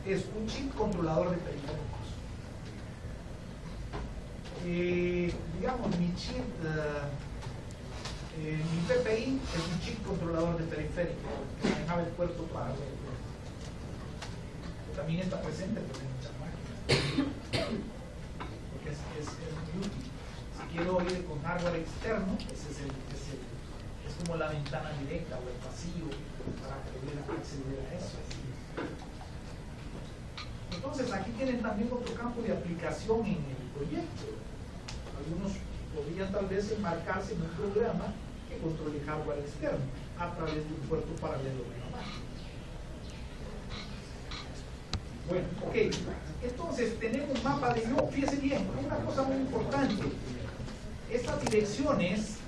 es un chip controlador de periféricos. Digamos, mi chip, mi PPI es un chip controlador de periférico que manejaba el puerto paralelo. También está presente en muchas máquinas. Porque es muy útil. Si quiero ir con hardware externo, es como la ventana directa o el pasillo para poder acceder a eso. Entonces, aquí tienen también otro campo de aplicación en el proyecto. Algunos podrían tal vez enmarcarse en un programa que controle hardware externo a través de un puerto paralelo de la máquina. Bueno, ok. Entonces, tenemos un mapa de yo. Fíjense bien, una cosa muy importante. Estas direcciones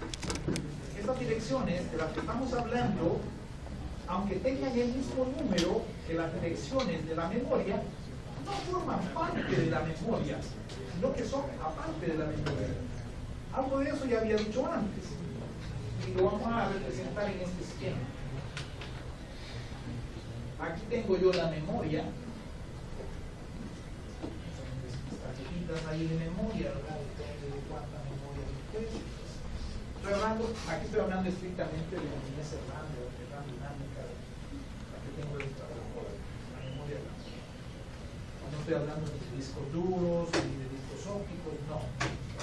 de las que estamos hablando, aunque tengan el mismo número que las direcciones de la memoria, no forman parte de la memoria, sino que son aparte de la memoria. Algo de eso ya había dicho antes, y lo vamos a representar en este esquema. Aquí tengo yo la memoria, tarjetitas ahí de memoria, depende de cuánta memoria después. Aquí estoy hablando estrictamente de la RAM, de la RAM dinámica, la que tengo dentro de la memoria RAM. No estoy hablando de discos duros ni de discos ópticos, no.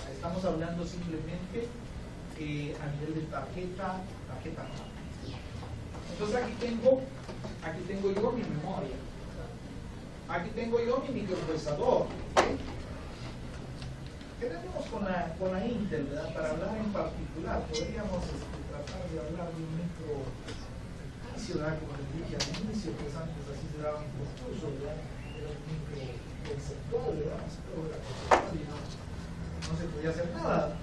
Estamos hablando simplemente a nivel de tarjeta RAM. Entonces aquí tengo yo mi memoria. Aquí tengo yo mi microprocesador. Quedémonos con la Intel, ¿verdad? Para hablar en particular, podríamos tratar de hablar de un microinicio, ¿verdad? Como les dije al inicio, pues antes así se daba un concurso, ¿verdad? Era un microconceptual, ¿verdad? Pero era conceptual y no se podía hacer nada.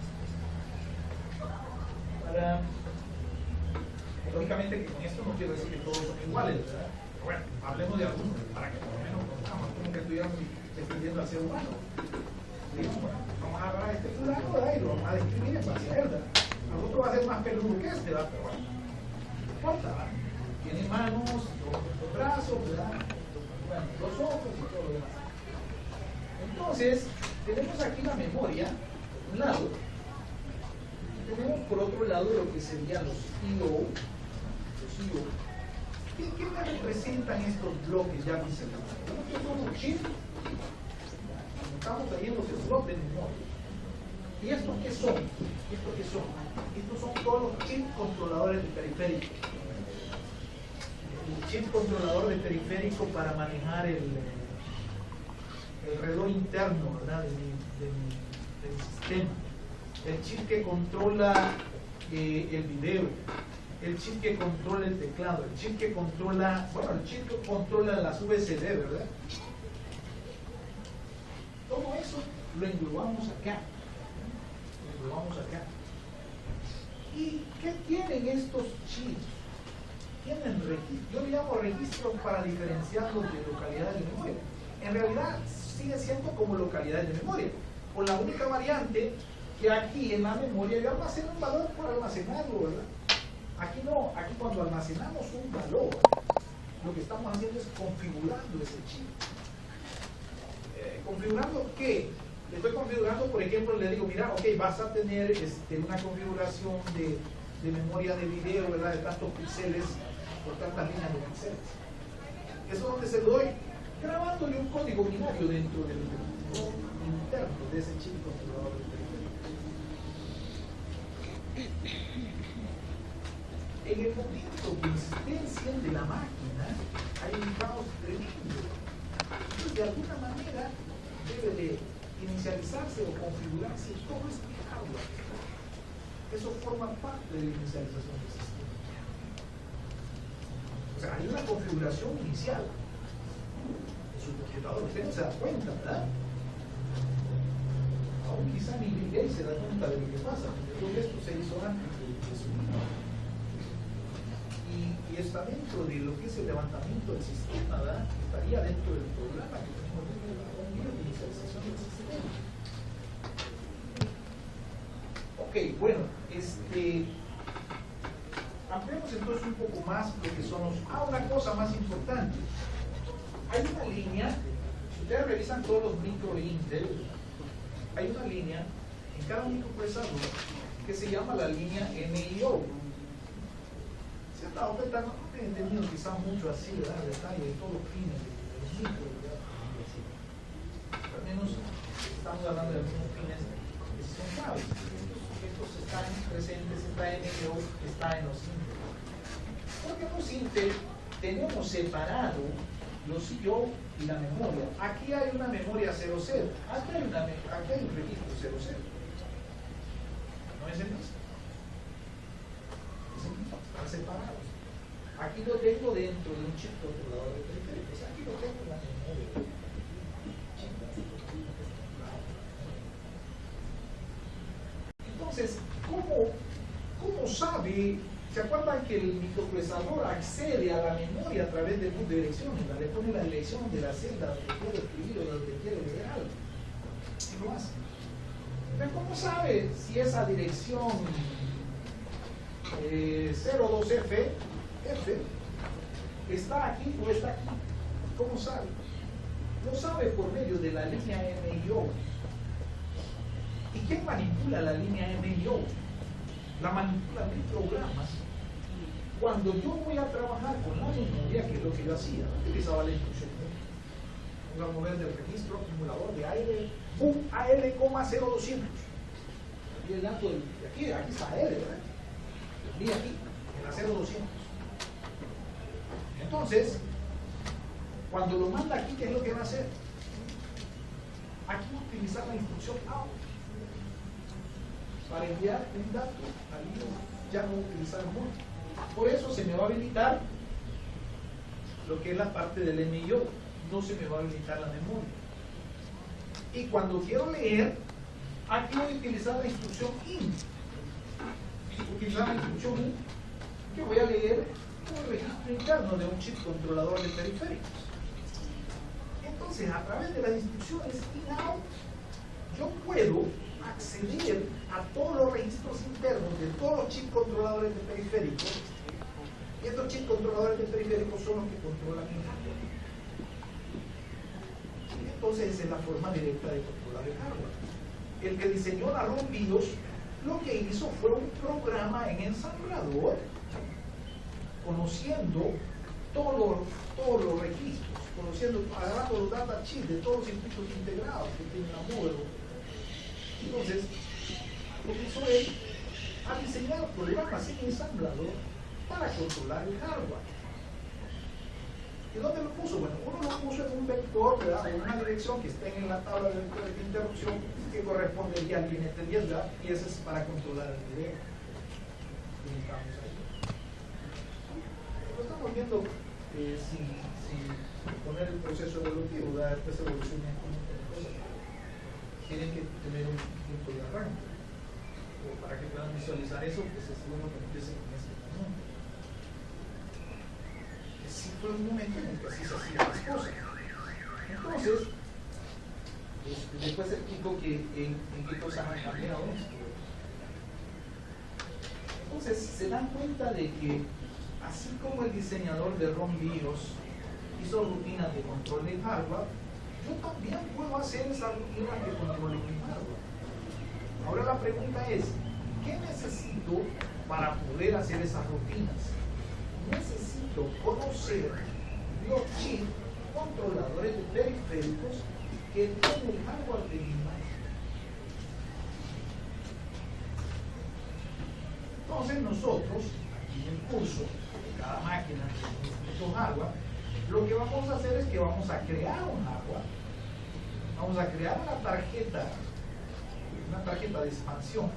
Lógicamente que con esto no quiero decir que todos son iguales, ¿verdad? Pero bueno, hablemos de algunos, para que por lo menos conozcamos como que estuviéramos defendiendo al ser humano. Digamos, bueno, vamos a agarrar a este fulano, ¿verdad? Y lo vamos a describir en base a él, ¿verdad? Nosotros va a ser más peludo que este, ¿verdad? Pero bueno, no importa, ¿verdad? Tiene manos, dos brazos, ¿verdad? Bueno, los ojos y todo lo demás. Entonces, tenemos aquí la memoria, por un lado, y tenemos por otro lado lo que serían los I/O. ¿Qué me representan estos bloques ya mencionados? Estos son los chips. Estamos trayendo los slots de memoria. ¿Y estos qué son? Estos son todos los chips controladores de periférico. El chip controlador de periférico para manejar el reloj interno, ¿verdad? de mi sistema. El chip que controla el video. El chip que controla el teclado. El chip que controla, el chip que controla las VCD, ¿verdad? Todo eso lo englobamos acá. ¿Y qué tienen estos chips? Tienen registros. Yo le llamo registros para diferenciarlos de localidades de memoria. En realidad sigue siendo como localidades de memoria, con la única variante que aquí en la memoria yo almaceno un valor para almacenarlo, ¿verdad? Aquí no, aquí cuando almacenamos un valor, lo que estamos haciendo es configurando ese chip. ¿Configurando qué? Le estoy configurando, por ejemplo, le digo, mira, ok, vas a tener una configuración de memoria de video, ¿verdad? De tantos píxeles por tantas líneas de píxeles. Eso es donde se lo doy grabándole un código binario dentro del internos de ese chip controlador de periférico. En el momento que usted enciende la máquina, hay un caos tremendo. Entonces, de alguna manera, debe de inicializarse o configurarse todo este hardware. Eso forma parte de la inicialización del sistema. O sea, hay una configuración inicial en su computador. Usted no se da cuenta, ¿verdad? Aún quizá ni Bill Gates se da cuenta de lo que pasa, porque todo esto se hizo antes de su vida. Y está dentro de lo que es el levantamiento del sistema, ¿verdad? Estaría dentro del programa que tenemos dentro de la inicialización del sistema. Ok, bueno, ampliemos entonces un poco más lo que son los... una cosa más importante. Hay una línea, si ustedes revisan todos los micro Intel, hay una línea en cada microprocesador que se llama la línea MIO. ¿Se han dado cuenta? No he entendido quizás mucho así, ¿verdad? El detalle de todos los pines de los micros, ¿verdad? Al menos estamos hablando de los mismos pines que son claves. Estos están presentes, esta MIO está en los Intel. Porque en los Intel tenemos separado los IO y la memoria. Aquí hay una memoria 00, aquí hay un registro 00. ¿No es el mismo? Es el mismo, están separados. Aquí lo tengo dentro de un chip controlador de periféricos, aquí lo tengo en la memoria. Entonces, ¿cómo sabe? ¿Se acuerdan que el microprocesador accede a la memoria a través del bus de direcciones? Le pone la dirección de la celda donde quiere escribir o donde quiere leer algo. Y lo hace. Pero ¿cómo sabe si esa dirección 02F está aquí o está aquí? ¿Cómo sabe? Lo sabe por medio de la línea MIO. ¿Y quién manipula la línea MIO? La manipulan mis programas. Cuando yo voy a trabajar con la memoria, que es lo que yo hacía, utilizaba la instrucción. Voy a mover del registro acumulador de aire, AL,0200. Y el dato de aquí está AL, ¿verdad? Y aquí, en la 0200. Entonces, cuando lo manda aquí, ¿qué es lo que va a hacer? Aquí va a utilizar la instrucción out para enviar un dato al IO, ya no utilizar more. Por eso se me va a habilitar lo que es la parte del MIO, no se me va a habilitar la memoria. Y cuando quiero leer, aquí voy a utilizar la instrucción IN. Utilizar la instrucción IN, que voy a leer un registro interno de un chip controlador de periféricos. Entonces, a través de las instrucciones IN-OUT, yo puedo acceder a todos los registros internos de todos los chips controladores de periféricos, y estos chips controladores de periféricos son los que controlan el hardware. Entonces esa es la forma directa de controlar el hardware. El que diseñó la ROM BIOS lo que hizo fue un programa en ensamblador conociendo todos los registros, agarrando los data chips de todos los circuitos integrados que tiene la modelo. Entonces, lo que hizo él ha diseñado programas en ensamblador para controlar el hardware. ¿Y dónde lo puso? Bueno, uno lo puso en un vector, ¿verdad? En una dirección que está en la tabla de vectores de interrupción que correspondería al binete 10, ¿verdad? Y ese es para controlar el video. Ubicamos ahí. Lo estamos viendo si poner el proceso evolutivo, ¿verdad? Después evoluciona como cosas. Tienen que tener un punto de arranque. O para que puedan visualizar eso, pues es bueno que empiecen con este camino. Sí fue un momento en el que así se hacían las cosas. Entonces, después explico en qué cosas han cambiado esto. Entonces, se dan cuenta de que, así como el diseñador de ROM BIOS hizo rutinas de control de hardware, yo también puedo hacer esas rutinas de control de hardware. Ahora la pregunta es, ¿qué necesito para poder hacer esas rutinas? Necesito conocer los chips controladores de periféricos que tiene el hardware de mi máquina. Entonces nosotros, aquí en el curso, de cada máquina tiene nuestro hardware, lo que vamos a hacer es que vamos a crear un hardware, vamos a crear una tarjeta de expansión,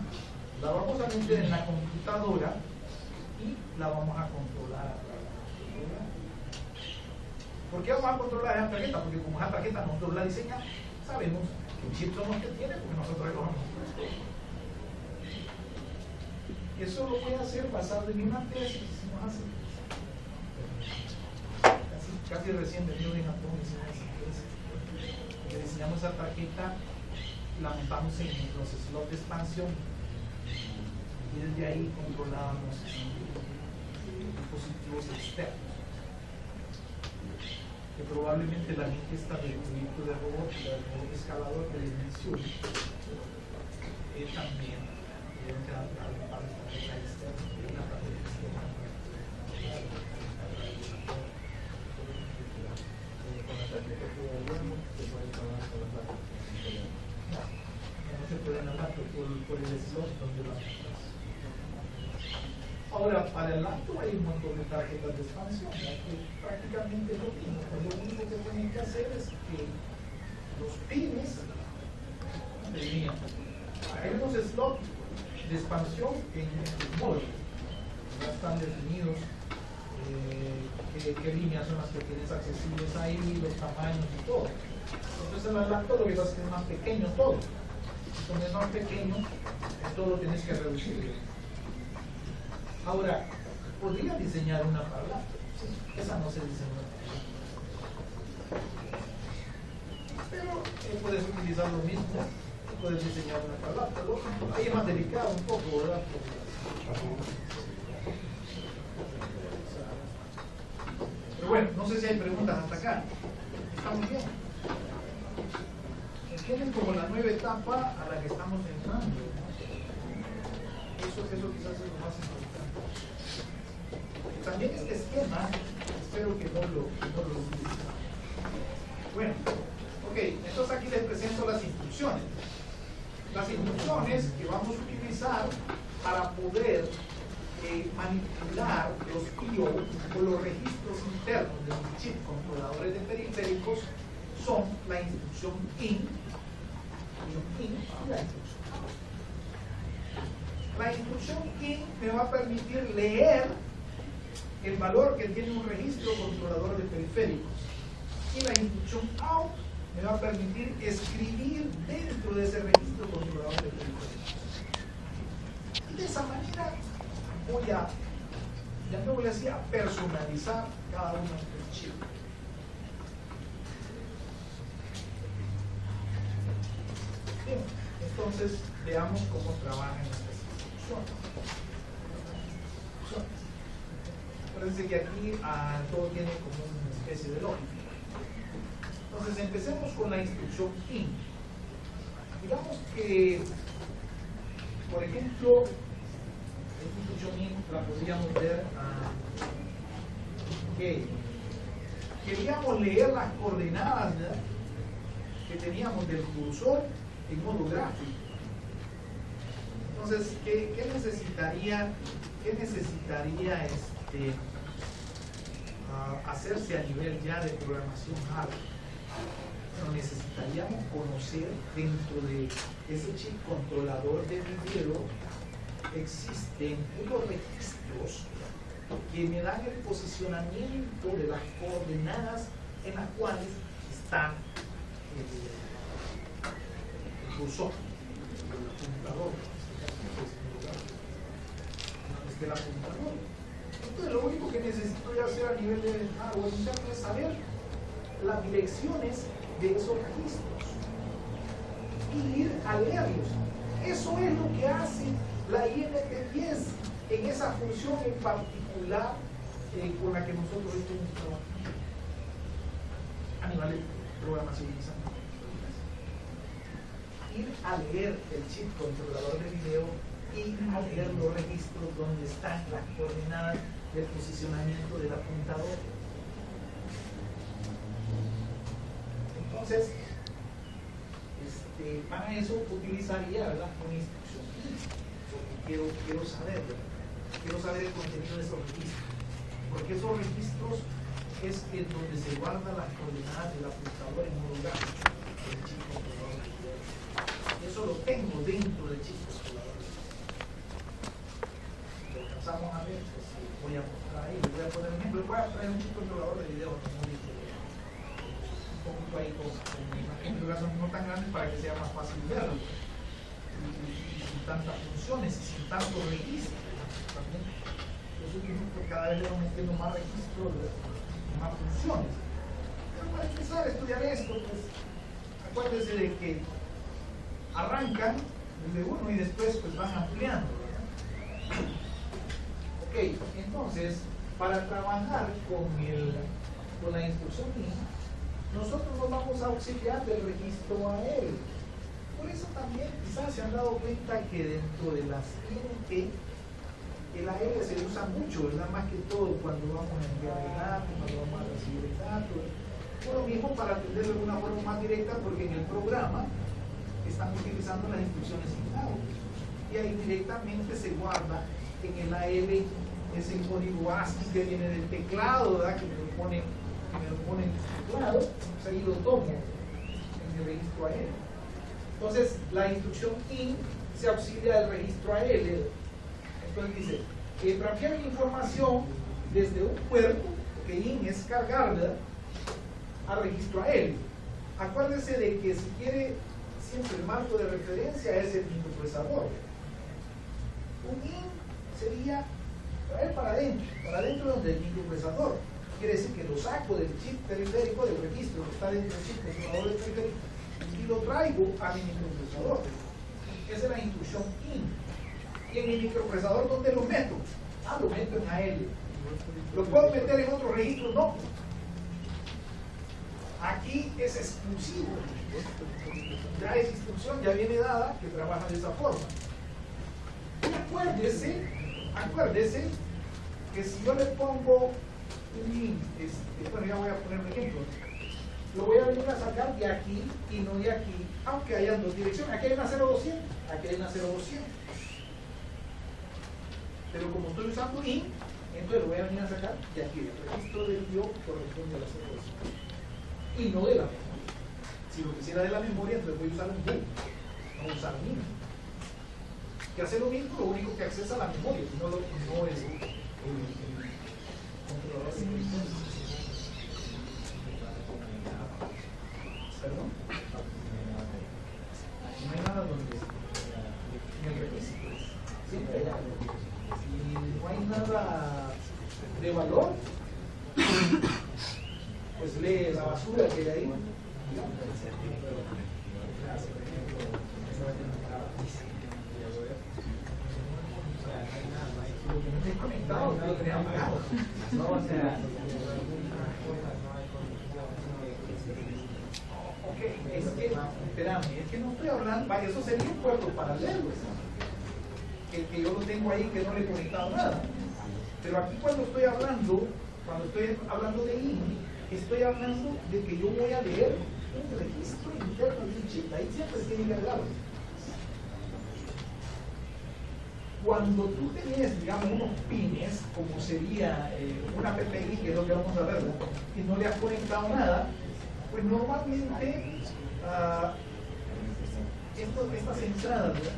la vamos a meter en la computadora y la vamos a controlar a través del programa. ¿Por qué vamos a controlar esa tarjeta? Porque como esa tarjeta nosotros la diseñamos, sabemos qué chip son los que tiene, porque nosotros lo hemos puesto. Eso lo voy a hacer basado en una tesis que hicimos hace casi recién venido de Japón, hicimos esa tesis. Le diseñamos esa tarjeta, la montamos en los slots de expansión y desde ahí controlábamos dispositivos externos. Que probablemente la gente está del proyecto de robótica, del robot escalador de dimensión, también deben quedar para la tarjeta externa, la tarjeta externa. No se pueden hablar por el slot donde lo hacemos. Ahora, para el laptop hay un montón de tarjetas de expansión, que prácticamente es lo mismo. Lo único que tienen que hacer es que los pines hay unos slots de expansión en el módulo, ya están definidos qué líneas son las que tienes accesibles ahí, los tamaños y todo. Entonces en el laptop lo que pasa es que es más pequeño todo. Cuando es más pequeño, todo lo tienes que reducir. Ahora, podría diseñar una para laptop, sí, esa no se diseñó. Pero puedes utilizar lo mismo, puedes diseñar una para laptop. Ahí es más delicado un poco, ¿verdad? Pero bueno, no sé si hay preguntas hasta acá. Estamos bien. Entienden como la nueva etapa a la que estamos entrando. Eso quizás es lo más importante. Y también este esquema, espero que no lo olviden. Bueno, ok, entonces aquí les presento las instrucciones. Las instrucciones que vamos a utilizar para poder manipular los I/O o los registros internos de los chip controladores de periféricos son la instrucción IN y la instrucción OUT. La instrucción IN me va a permitir leer el valor que tiene un registro controlador de periféricos y la instrucción OUT me va a permitir escribir dentro de ese registro controlador de periféricos. Y de esa manera ya me voy a decir, a personalizar cada uno de los chips. Bien, entonces veamos cómo trabajan estas instrucciones. Parece que aquí todo tiene como una especie de lógica. Entonces empecemos con la instrucción IN. Digamos que, por ejemplo, esta instrucción IN la podríamos ver que queríamos leer las coordenadas, ¿verdad?, que teníamos del cursor en modo gráfico. Entonces, ¿qué necesitaría hacerse a nivel ya de programación hardware? Bueno, necesitaríamos conocer dentro de ese chip controlador de video existen unos registros que me dan el posicionamiento de las coordenadas en las cuales está el cursor, el apuntador, la computadora. Entonces lo único que necesito ya hacer a nivel de hardware interno es saber las direcciones de esos registros y ir a leerlos. Eso es lo que hace la INT10 en esa función en particular con la que nosotros estamos trabajando a nivel de programación. Ir a leer el chip controlador de video y a leer los registros donde están las coordenadas del posicionamiento del apuntador. Entonces, para eso utilizaría, ¿verdad?, una instrucción, porque quiero saber, ¿verdad? Quiero saber el contenido de esos registros, porque esos registros es en donde se guardan las coordenadas del ajustador en un lugar del chip controlador. Eso lo tengo dentro del chip controlador. Lo alcanzamos a ver, pues voy a mostrar ahí, voy a poner un ejemplo, voy a traer un chip controlador de video, un poquito ahí con imágenes no tan grandes para que sea más fácil verlo, y sin tantas funciones y sin tantos registros. Cada vez le vamos metiendo más registros, más funciones. Pero para empezar a estudiar esto, pues acuérdense de que arrancan desde uno y después pues van ampliando, ¿verdad? Ok, entonces para trabajar con la instrucción nosotros nos vamos a auxiliar del registro AL. Por eso también quizás se han dado cuenta que dentro de las INT el AL se usa mucho, ¿verdad? Más que todo cuando vamos a enviar el dato, cuando vamos a recibir el dato. Por lo mismo, para atenderlo de una forma más directa, porque en el programa están utilizando las instrucciones signados. Y ahí directamente se guarda en el AL ese código ASCII que viene del teclado, ¿verdad?, que me lo pone en el teclado, pues ahí lo tomo en el registro AL. Entonces, la instrucción IN se auxilia del registro AL. Entonces dice, transfieren información desde un puerto, que IN es cargar, ¿verdad?, al registro AL. Acuérdense de que si quiere, siempre el marco de referencia es el microprocesador. Un IN sería traer para adentro donde el microprocesador. Quiere decir que lo saco del chip periférico, del registro que está dentro del chip controlador del periférico, y lo traigo a mi microprocesador. Esa es la instrucción IN. Y en mi microprocesador, ¿dónde lo meto? Lo meto en AL. ¿Lo puedo meter en otro registro? No. Aquí es exclusivo. Ya esa instrucción ya viene dada, que trabaja de esa forma. Y acuérdese que si yo le pongo un IN, bueno, ya voy a poner un ejemplo, lo voy a venir a sacar de aquí y no de aquí, aunque hayan dos direcciones. Aquí hay una 0200, aquí hay una 0200. Pero como estoy usando IN, entonces lo voy a venir a sacar de aquí. El registro del yo corresponde a la 0200 y no de la memoria. Si lo quisiera de la memoria, entonces voy a usar un boot, no voy a usar un IN. Que hace lo mismo, lo único que accesa a la memoria, no es el controlador de instrucciones. ¿Perdón? No hay nada donde en el registro siempre hay algo. Si no hay nada de valor, pues lee la basura que hay ahí. Porque no esté conectado, no lo tenés apagado. Ok, es que no estoy hablando, eso sería un puerto paralelo, que yo lo tengo ahí, que no le he conectado nada. Pero aquí cuando estoy hablando de IN, estoy hablando de que yo voy a leer un registro interno de un chip, ahí siempre tiene que hablar. Cuando tú tienes, digamos, unos pines, como sería una PPI, que es lo que vamos a ver, ¿no?, y no le has conectado nada, pues normalmente estas entradas, ¿verdad?,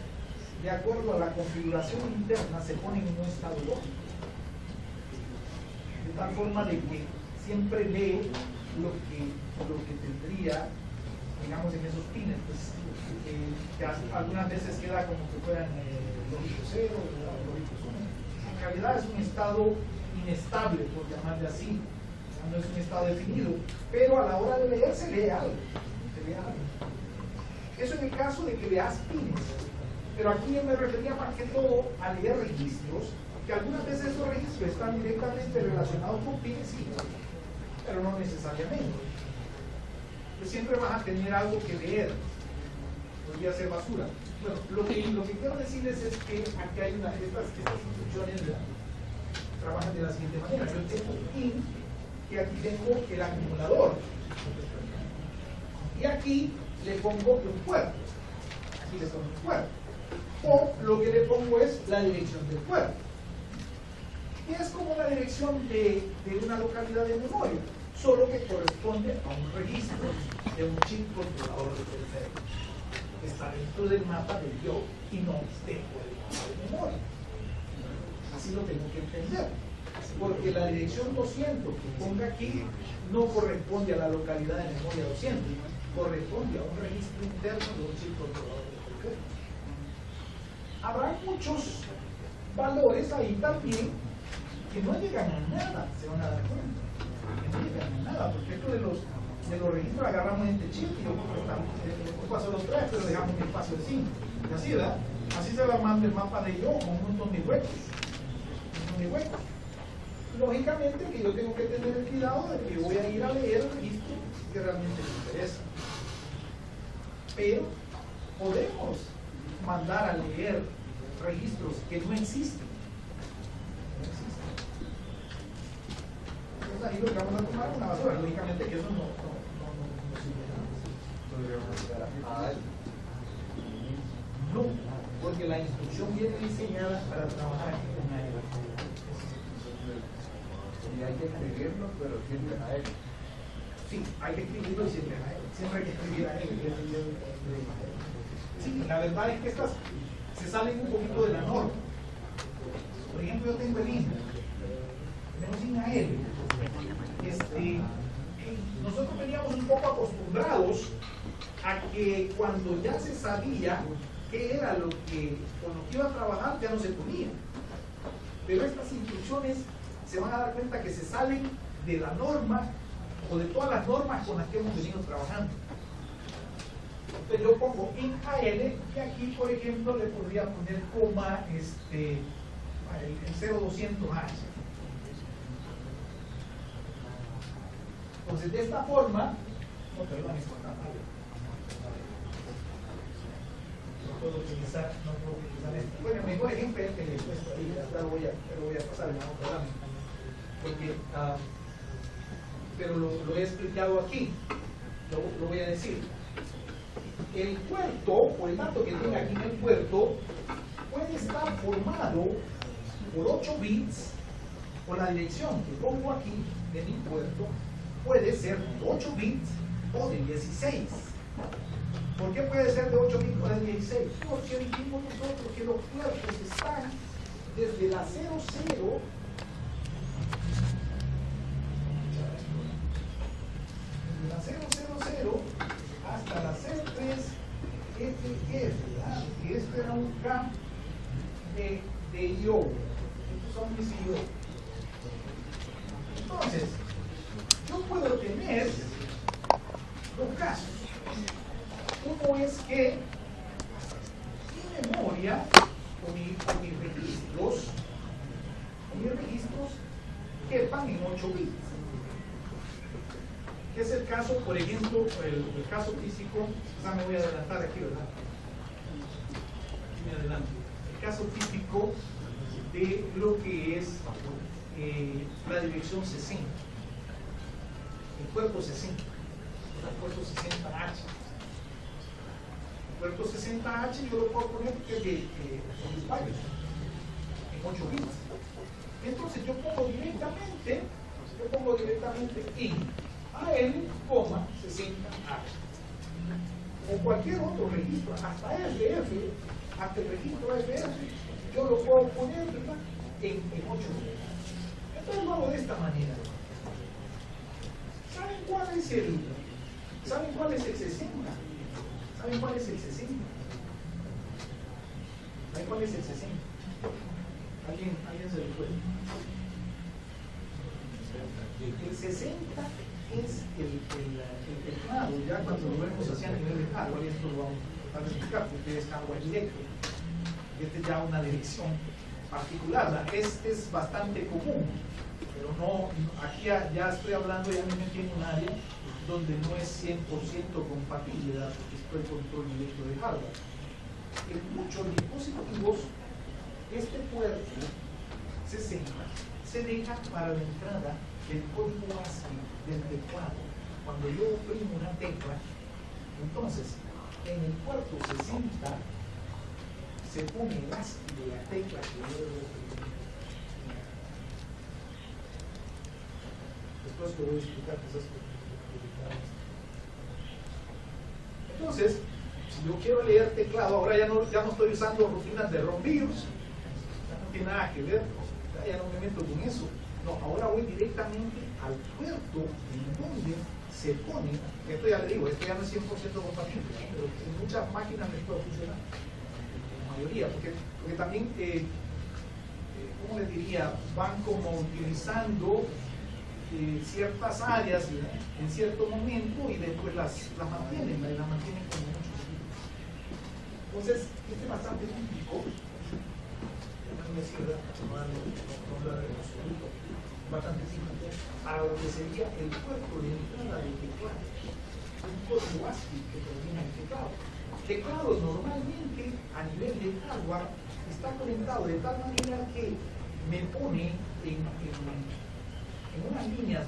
de acuerdo a la configuración interna, se ponen en un estado lógico. De tal forma de que siempre lee lo que tendría, digamos, en esos pines, pues, que algunas veces queda como que fueran lógico 0 o lógico 1. En realidad es un estado inestable, por llamarle así, no es un estado definido, pero a la hora de leer se lee algo. Eso en el caso de que leas pines. Pero aquí yo me refería más que todo a leer registros, que algunas veces esos registros están directamente relacionados con pines, sí, pero no necesariamente. Pues siempre vas a tener algo que leer, podría ser basura. Bueno, lo que quiero decirles es que aquí hay estas instrucciones, ¿verdad?, trabajan de la siguiente manera. Yo tengo IN, y aquí tengo el acumulador, y aquí le pongo los puertos. aquí le pongo el puerto. O lo que le pongo es la dirección del puerto. Y es como la dirección de una localidad de memoria, solo que corresponde a un registro de un chip controlador de periférico. Está dentro del mapa del yo y no dentro del mapa de memoria. Así lo tengo que entender. Porque la dirección 200 que ponga aquí no corresponde a la localidad de memoria 200, corresponde a un registro interno de un chip controlador de periférico. Habrá muchos valores ahí también que no llegan a nada, se van a dar cuenta. Que no llegan a nada, porque esto de los registros agarramos este chip y le paso los 3, pero dejamos un espacio de 5. Y así, ¿verdad? Así se va armando el mapa de yo con un montón de huecos. Lógicamente que yo tengo que tener el cuidado de que voy a ir a leer el registro que realmente me interesa. Pero podemos mandar a leer registros que no existen. Entonces ahí lo que vamos a tomar es una basura. Lógicamente que eso no sirve nada. No, porque la instrucción viene diseñada para trabajar aquí con AEL. Y hay que escribirlo, pero siempre a él. Sí, hay que escribirlo y siempre a él. Siempre hay que escribir a él. Sí, la verdad es que estas se salen un poquito de la norma. Por ejemplo, yo tengo el IN. Tenemos IN a él. Nosotros veníamos un poco acostumbrados a que cuando ya se sabía qué era con lo que iba a trabajar, ya no se ponía. Pero estas instrucciones se van a dar cuenta que se salen de la norma o de todas las normas con las que hemos venido trabajando. Entonces yo pongo IN AL y aquí, por ejemplo, le podría poner coma el 0200H. Entonces, de esta forma, no puedo utilizar esto. Bueno, el mejor ejemplo es el que le he puesto ahí, ya lo voy a pasar en la otra lámina. Porque, pero lo he explicado aquí, lo voy a decir. El puerto, o el dato que tenga aquí en el puerto, puede estar formado por 8 bits, o la dirección que pongo aquí de mi puerto puede ser de 8 bits o de 16. ¿Por qué puede ser de 8 bits o de 16? Porque dijimos nosotros que los puertos están desde la 00 hasta la 03FF, ¿verdad? Que este era un campo de IO. Estos son mis IO. Entonces, yo puedo tener dos casos. Uno es que mi memoria o mis registros quepan en 8 bits. Que es el caso, por ejemplo, el caso físico, quizá me voy a adelantar aquí, ¿verdad? Me adelanto. El caso físico de lo que es la dirección 60, el puerto 60, el puerto 60H. El puerto 60H yo lo puedo poner que es de varios, en 8 bits. Entonces yo pongo directamente IN AL, 60H. O cualquier otro registro, hasta FF, hasta el registro FF, yo lo puedo poner, ¿verdad?, en 8 bits. Entonces lo hago de esta manera. ¿Saben cuál es el 60? ¿Saben cuál es el 60? ¿Saben cuál es el 60? ¿Alguien se lo puede? El 60 es el claro, ya cuando lo vemos hacia nivel de hardware, esto lo vamos a explicar porque es hardware directo. Esta es ya una dirección particular, es bastante común, pero no, aquí ya estoy hablando, ya me metí en un área donde no es 100% compatible, ¿verdad?, porque estoy control directo de hardware. En muchos dispositivos, este puerto 60 se deja para la entrada del código ASCII del teclado. Cuando yo oprimo una tecla, entonces en el puerto 60 se pone el ASCII de la tecla que yo debo oprimir. Después te voy a explicar cosas complicadas. Entonces, si yo quiero leer teclado, ahora ya no estoy usando rutinas de romvirus, ya no tiene nada que ver, ya no me meto con eso. No, ahora voy directamente al puerto en donde se pone, esto ya le digo, esto ya no es 100% compatible, pero en muchas máquinas les puede funcionar, la mayoría, porque también, ¿cómo les diría? Van como utilizando ciertas áreas en cierto momento y después las mantienen como muchos sitios. Entonces, este es bastante típico, bastante simple, a lo que sería el puerto de entrada del teclado, un código ASCII que termina en teclado. Teclado normalmente a nivel de hardware está conectado de tal manera que me pone en unas líneas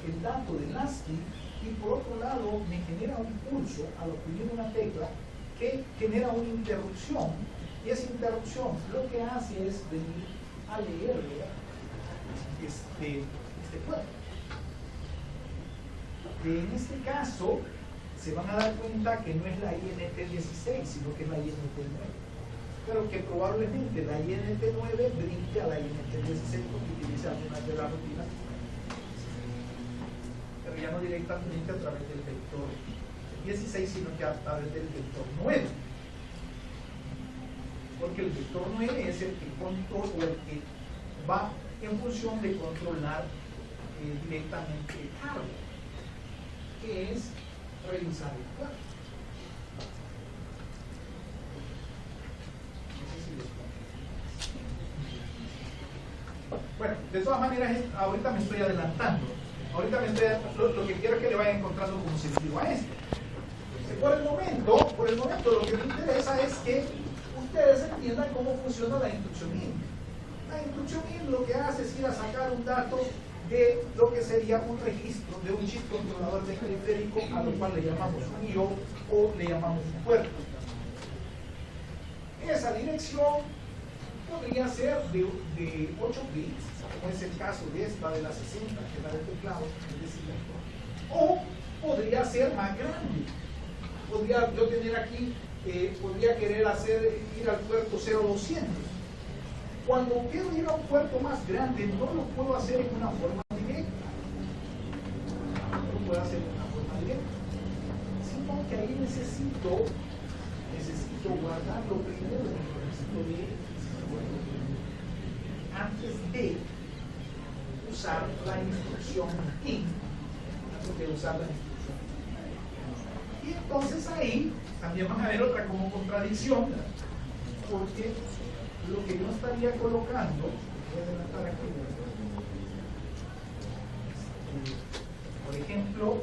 el dato del ASCII y por otro lado me genera un pulso al oprimir una tecla que genera una interrupción, y esa interrupción lo que hace es venir a leerle este puerto. En este caso se van a dar cuenta que no es la INT16 sino que es la INT9, pero que probablemente la INT9 brinque a la INT16 porque utiliza algunas de las rutinas, pero ya no directamente a través del vector 16 sino que a través del vector 9, porque el vector 9 es el que controla o el que va en función de controlar directamente el hardware, que es revisar el puerto. Bueno, de todas maneras, ahorita me estoy adelantando. Lo que quiero es que le vaya encontrando como sentido a esto. Por el momento, lo que me interesa es que ustedes entiendan cómo funciona la instrucción IN. La instrucción IN lo que hace es ir a sacar un dato de lo que sería un registro de un chip controlador de periférico, a lo cual le llamamos un IO o le llamamos un puerto. Esa dirección podría ser de 8 bits, como es el caso de esta de la 60, que es la del teclado, o podría ser más grande. Podría yo tener aquí, podría querer ir al puerto 0200. Cuando quiero ir a un puerto más grande, no lo puedo hacer en una forma directa. No lo puedo hacer en una forma directa. Sino que ahí necesito guardarlo primero en el registro de antes de usar la instrucción IN. Antes de usar la instrucción. Y entonces ahí también van a ver otra como contradicción, porque lo que yo estaría colocando, voy a adelantar aquí, por ejemplo,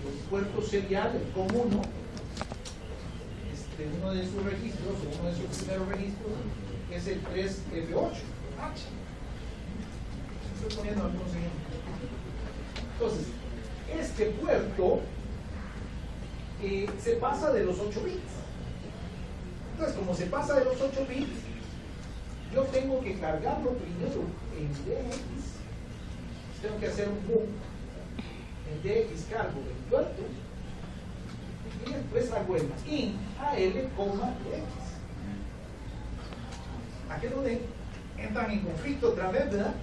el puerto serial, el COM1, uno de sus registros, o uno de sus primeros registros, es el 3F8H. Estoy poniendo algunos ejemplos. Entonces, este puerto se pasa de los 8 bits. Entonces, como se pasa de los 8 bits, yo tengo que cargarlo primero en DX, tengo que hacer un boom en DX cargo del puerto, y después hago el IN AL, X. Aquí donde entran en conflicto otra vez, ¿verdad?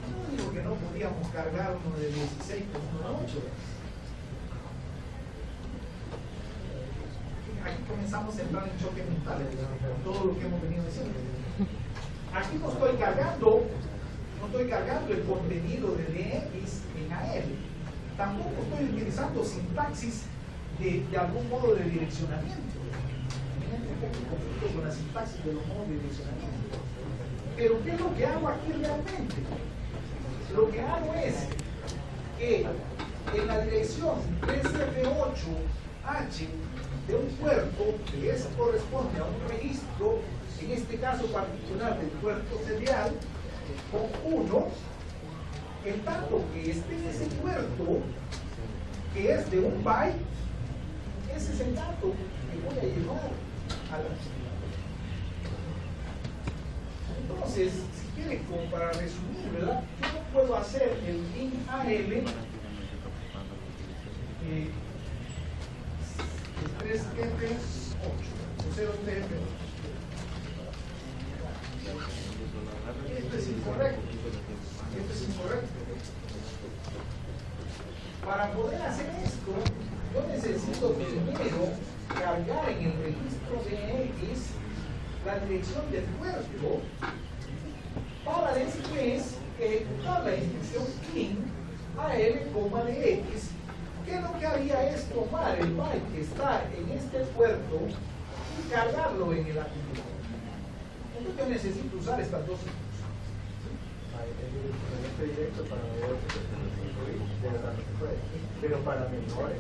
No digo que no podíamos cargar uno de 16 con uno de 8. Aquí comenzamos a entrar en choque mental con todo lo que hemos venido diciendo. Aquí no estoy cargando el contenido de DX en AL. Tampoco estoy utilizando sintaxis de algún modo de direccionamiento. Conflicto con la sintaxis de los modos de direccionamiento. Pero ¿qué es lo que hago aquí realmente? Lo que hago es que en la dirección 3F8H de un puerto, que eso corresponde a un registro, en este caso particular del puerto serial, con 1, el dato que esté en ese puerto que es de un byte, ese es el dato que voy a llevar a la. Entonces, si quieres, como para resumir, ¿verdad? Yo puedo hacer el int AL 3F8 o 0F8. Esto es incorrecto. Esto es incorrecto. Para poder hacer esto, yo necesito primero cargar en el registro de X la dirección del puerto para después ejecutar la instrucción int AL, de X. ¿Qué es lo que haría? Es tomar el byte que está en este puerto y cargarlo en el acumulador. Entonces yo necesito usar estas dos instrucciones. Directo para mayores de 75 de verdad no se puede, pero para menores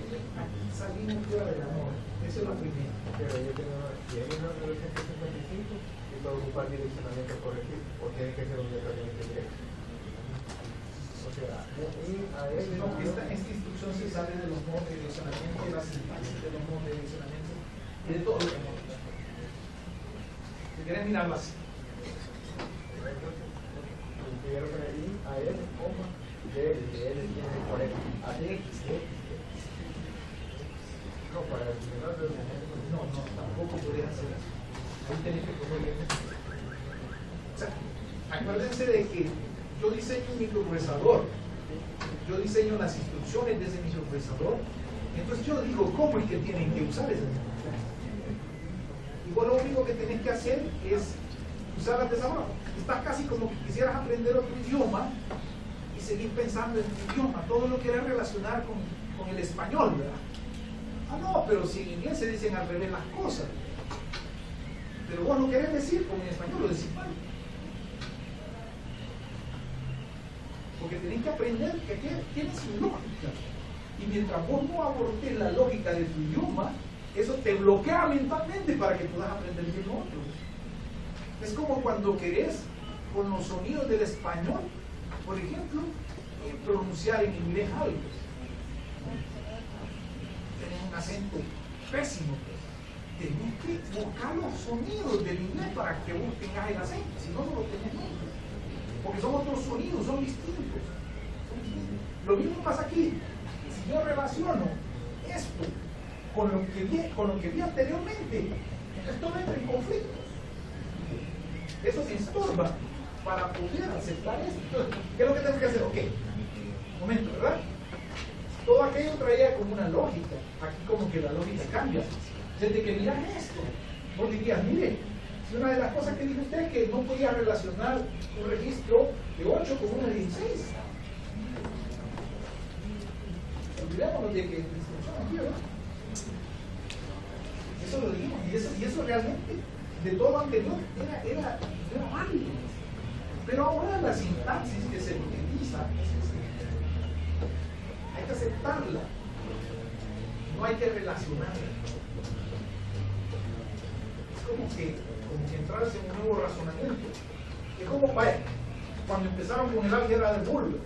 Salimos fuera del amor, eso es lo primero. pero yo tengo, si hay una de 255 yo puedo ocupar direccionamiento correctivo o tiene que ser obligatoriamente directo, o sea, y a él No, esta instrucción se sale de los modos de direccionamiento, de la sintaxis de los modos de direccionamiento y de todo lo que hemos visto. Si quieres mirarlo así. quiero poner i a l, de l tiene que poner a x, no, para el menor de los No, tampoco podrías hacer eso. Ahí tenés que poner. O sea, acuérdense de que yo diseño un microprocesador, yo diseño las instrucciones de ese microprocesador, entonces yo digo cómo es que tienen que usar ese microprocesador. Igual lo único que tenés que hacer es usarlas de esa forma. Estás casi como que quisieras aprender otro idioma y seguir pensando en tu idioma, todo lo quieres relacionar con el español, ¿verdad? Ah, no, pero si en inglés se dicen al revés las cosas. Pero vos lo querés decir como en español, lo decís mal. Porque tenés que aprender que tiene su lógica. Y mientras vos no abordes la lógica de tu idioma, eso te bloquea mentalmente para que puedas aprender bien lo otro. Es como cuando querés, con los sonidos del español, por ejemplo, pronunciar en inglés algo. Tenés un acento pésimo. Tenés que buscar los sonidos del inglés para que vos tengas el acento, si no, no lo tenés nunca. Porque son otros sonidos, son distintos. Lo mismo pasa aquí. Si yo relaciono esto con lo que vi anteriormente, entonces todo entra en conflicto. Eso se estorba para poder aceptar esto. Entonces, ¿qué es lo que tengo que hacer? Ok, un momento, ¿verdad? Todo aquello traía como una lógica. Aquí como que la lógica cambia. Desde que miras esto, vos dirías, mire, si una de las cosas que dijo usted es que no podía relacionar un registro de 8 con una de 16. Olvidémonos de que la instrucción aquí, ¿verdad? Eso lo dijimos, y eso realmente, de todo lo anterior, era válido. Pero ahora la sintaxis que se utiliza, hay que aceptarla, no hay que relacionarla. Es como que entrarse en un nuevo razonamiento. Es como cuando empezaron con el álgebra de Boole,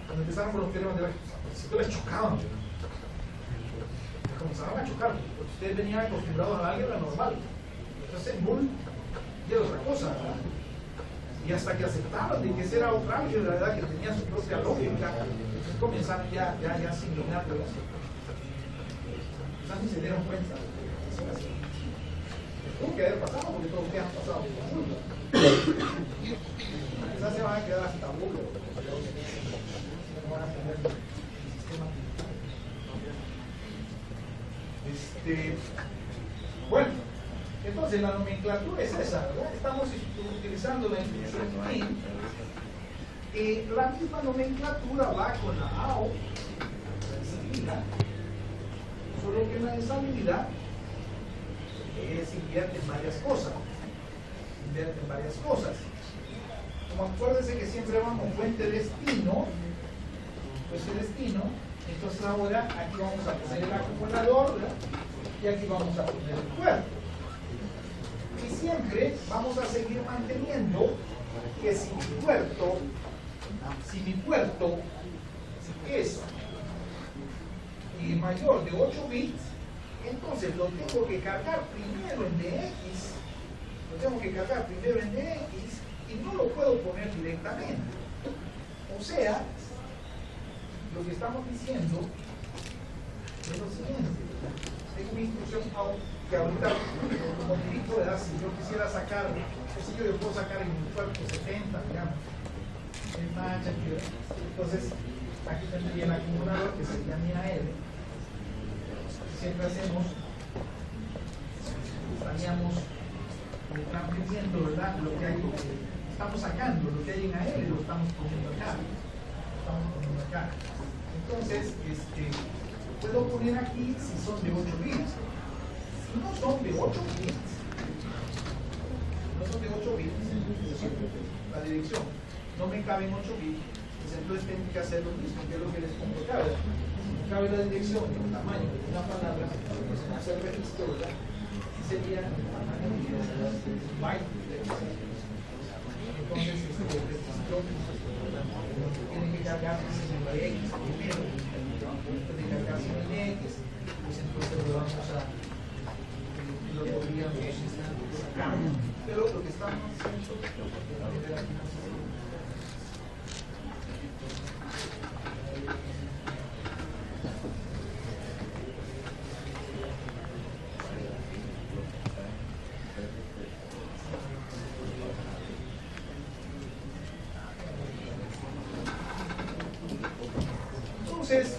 cuando empezaron con los teoremas de la si les chocaban, comenzaron a chocar, porque ustedes venían acostumbrados a la álgebra normal. Entonces en Boole era otra cosa, ¿verdad? Y hasta que aceptaban de que esa era otra álgebra, ¿verdad? Que tenía su propia lógica, entonces comenzaron ya a asimilar las cosas. Quizás ni se dieron cuenta de que eso era así. Tuvo que haber pasado porque todos ustedes han pasado por Boole. Quizás se van a quedar hasta Boole, no van a tener el sistema. Bueno, entonces la nomenclatura es esa, ¿verdad? Estamos utilizando la instrucción int y la misma nomenclatura va con la AO, deshabilidad, solo que la deshabilidad invierte en varias cosas. Como acuérdense que siempre vamos fuente destino, pues el destino. Entonces ahora aquí vamos a poner el acumulador, ¿verdad? Y aquí vamos a poner el puerto. Y siempre vamos a seguir manteniendo que si mi puerto es y mayor de 8 bits, entonces lo tengo que cargar primero en DX, y no lo puedo poner directamente. O sea, lo que estamos diciendo es lo siguiente: tengo una instrucción out que ahorita, como dirito, ¿verdad? Si yo quisiera sacar, yo puedo sacar en un puerto 70, digamos, en match aquí, entonces aquí tendría el acumulador que sería mi AL. Siempre hacemos, estaríamos transmitiendo, ¿verdad? Lo que hay, estamos sacando lo que hay en AL y lo estamos poniendo acá. Entonces, puedo poner aquí si son de 8 bits. Si no son de 8 bits, la dirección no me cabe en 8 bits, pues entonces tengo que hacer lo mismo, que es lo que les pongo acá. Cabe la dirección y el tamaño de una palabra, pues hacer registro, ¿verdad? Sería el tamaño de byte. Entonces, el registro tiene que cargarse en la X primero, después de cargarse en el X, pues entonces lo vamos a lo podríamos sacar. Pero lo que estamos haciendo entonces,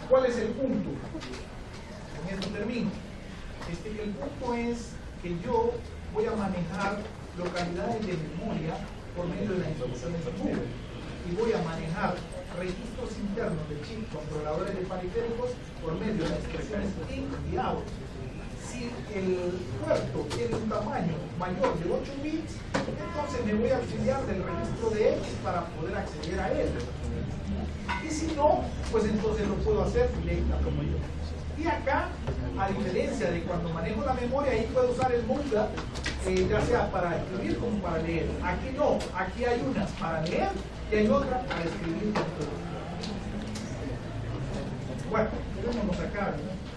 ¿cuál es el punto? Con esto termino. El punto es que yo voy a manejar localidades de memoria por medio de las instrucciones move y voy a manejar registros internos de chip, controladores de periféricos por medio de las instrucciones in y out. Si el puerto tiene un tamaño mayor de 8 bits, entonces me voy a auxiliar del registro de X para poder acceder a él. Y si no, pues entonces lo puedo hacer directa como yo. Y acá, a diferencia de cuando manejo la memoria, ahí puedo usar el MULA, ya sea para escribir como para leer. Aquí no, aquí hay unas para leer y hay otras para escribir. Bueno, quedémonos acá, ¿no?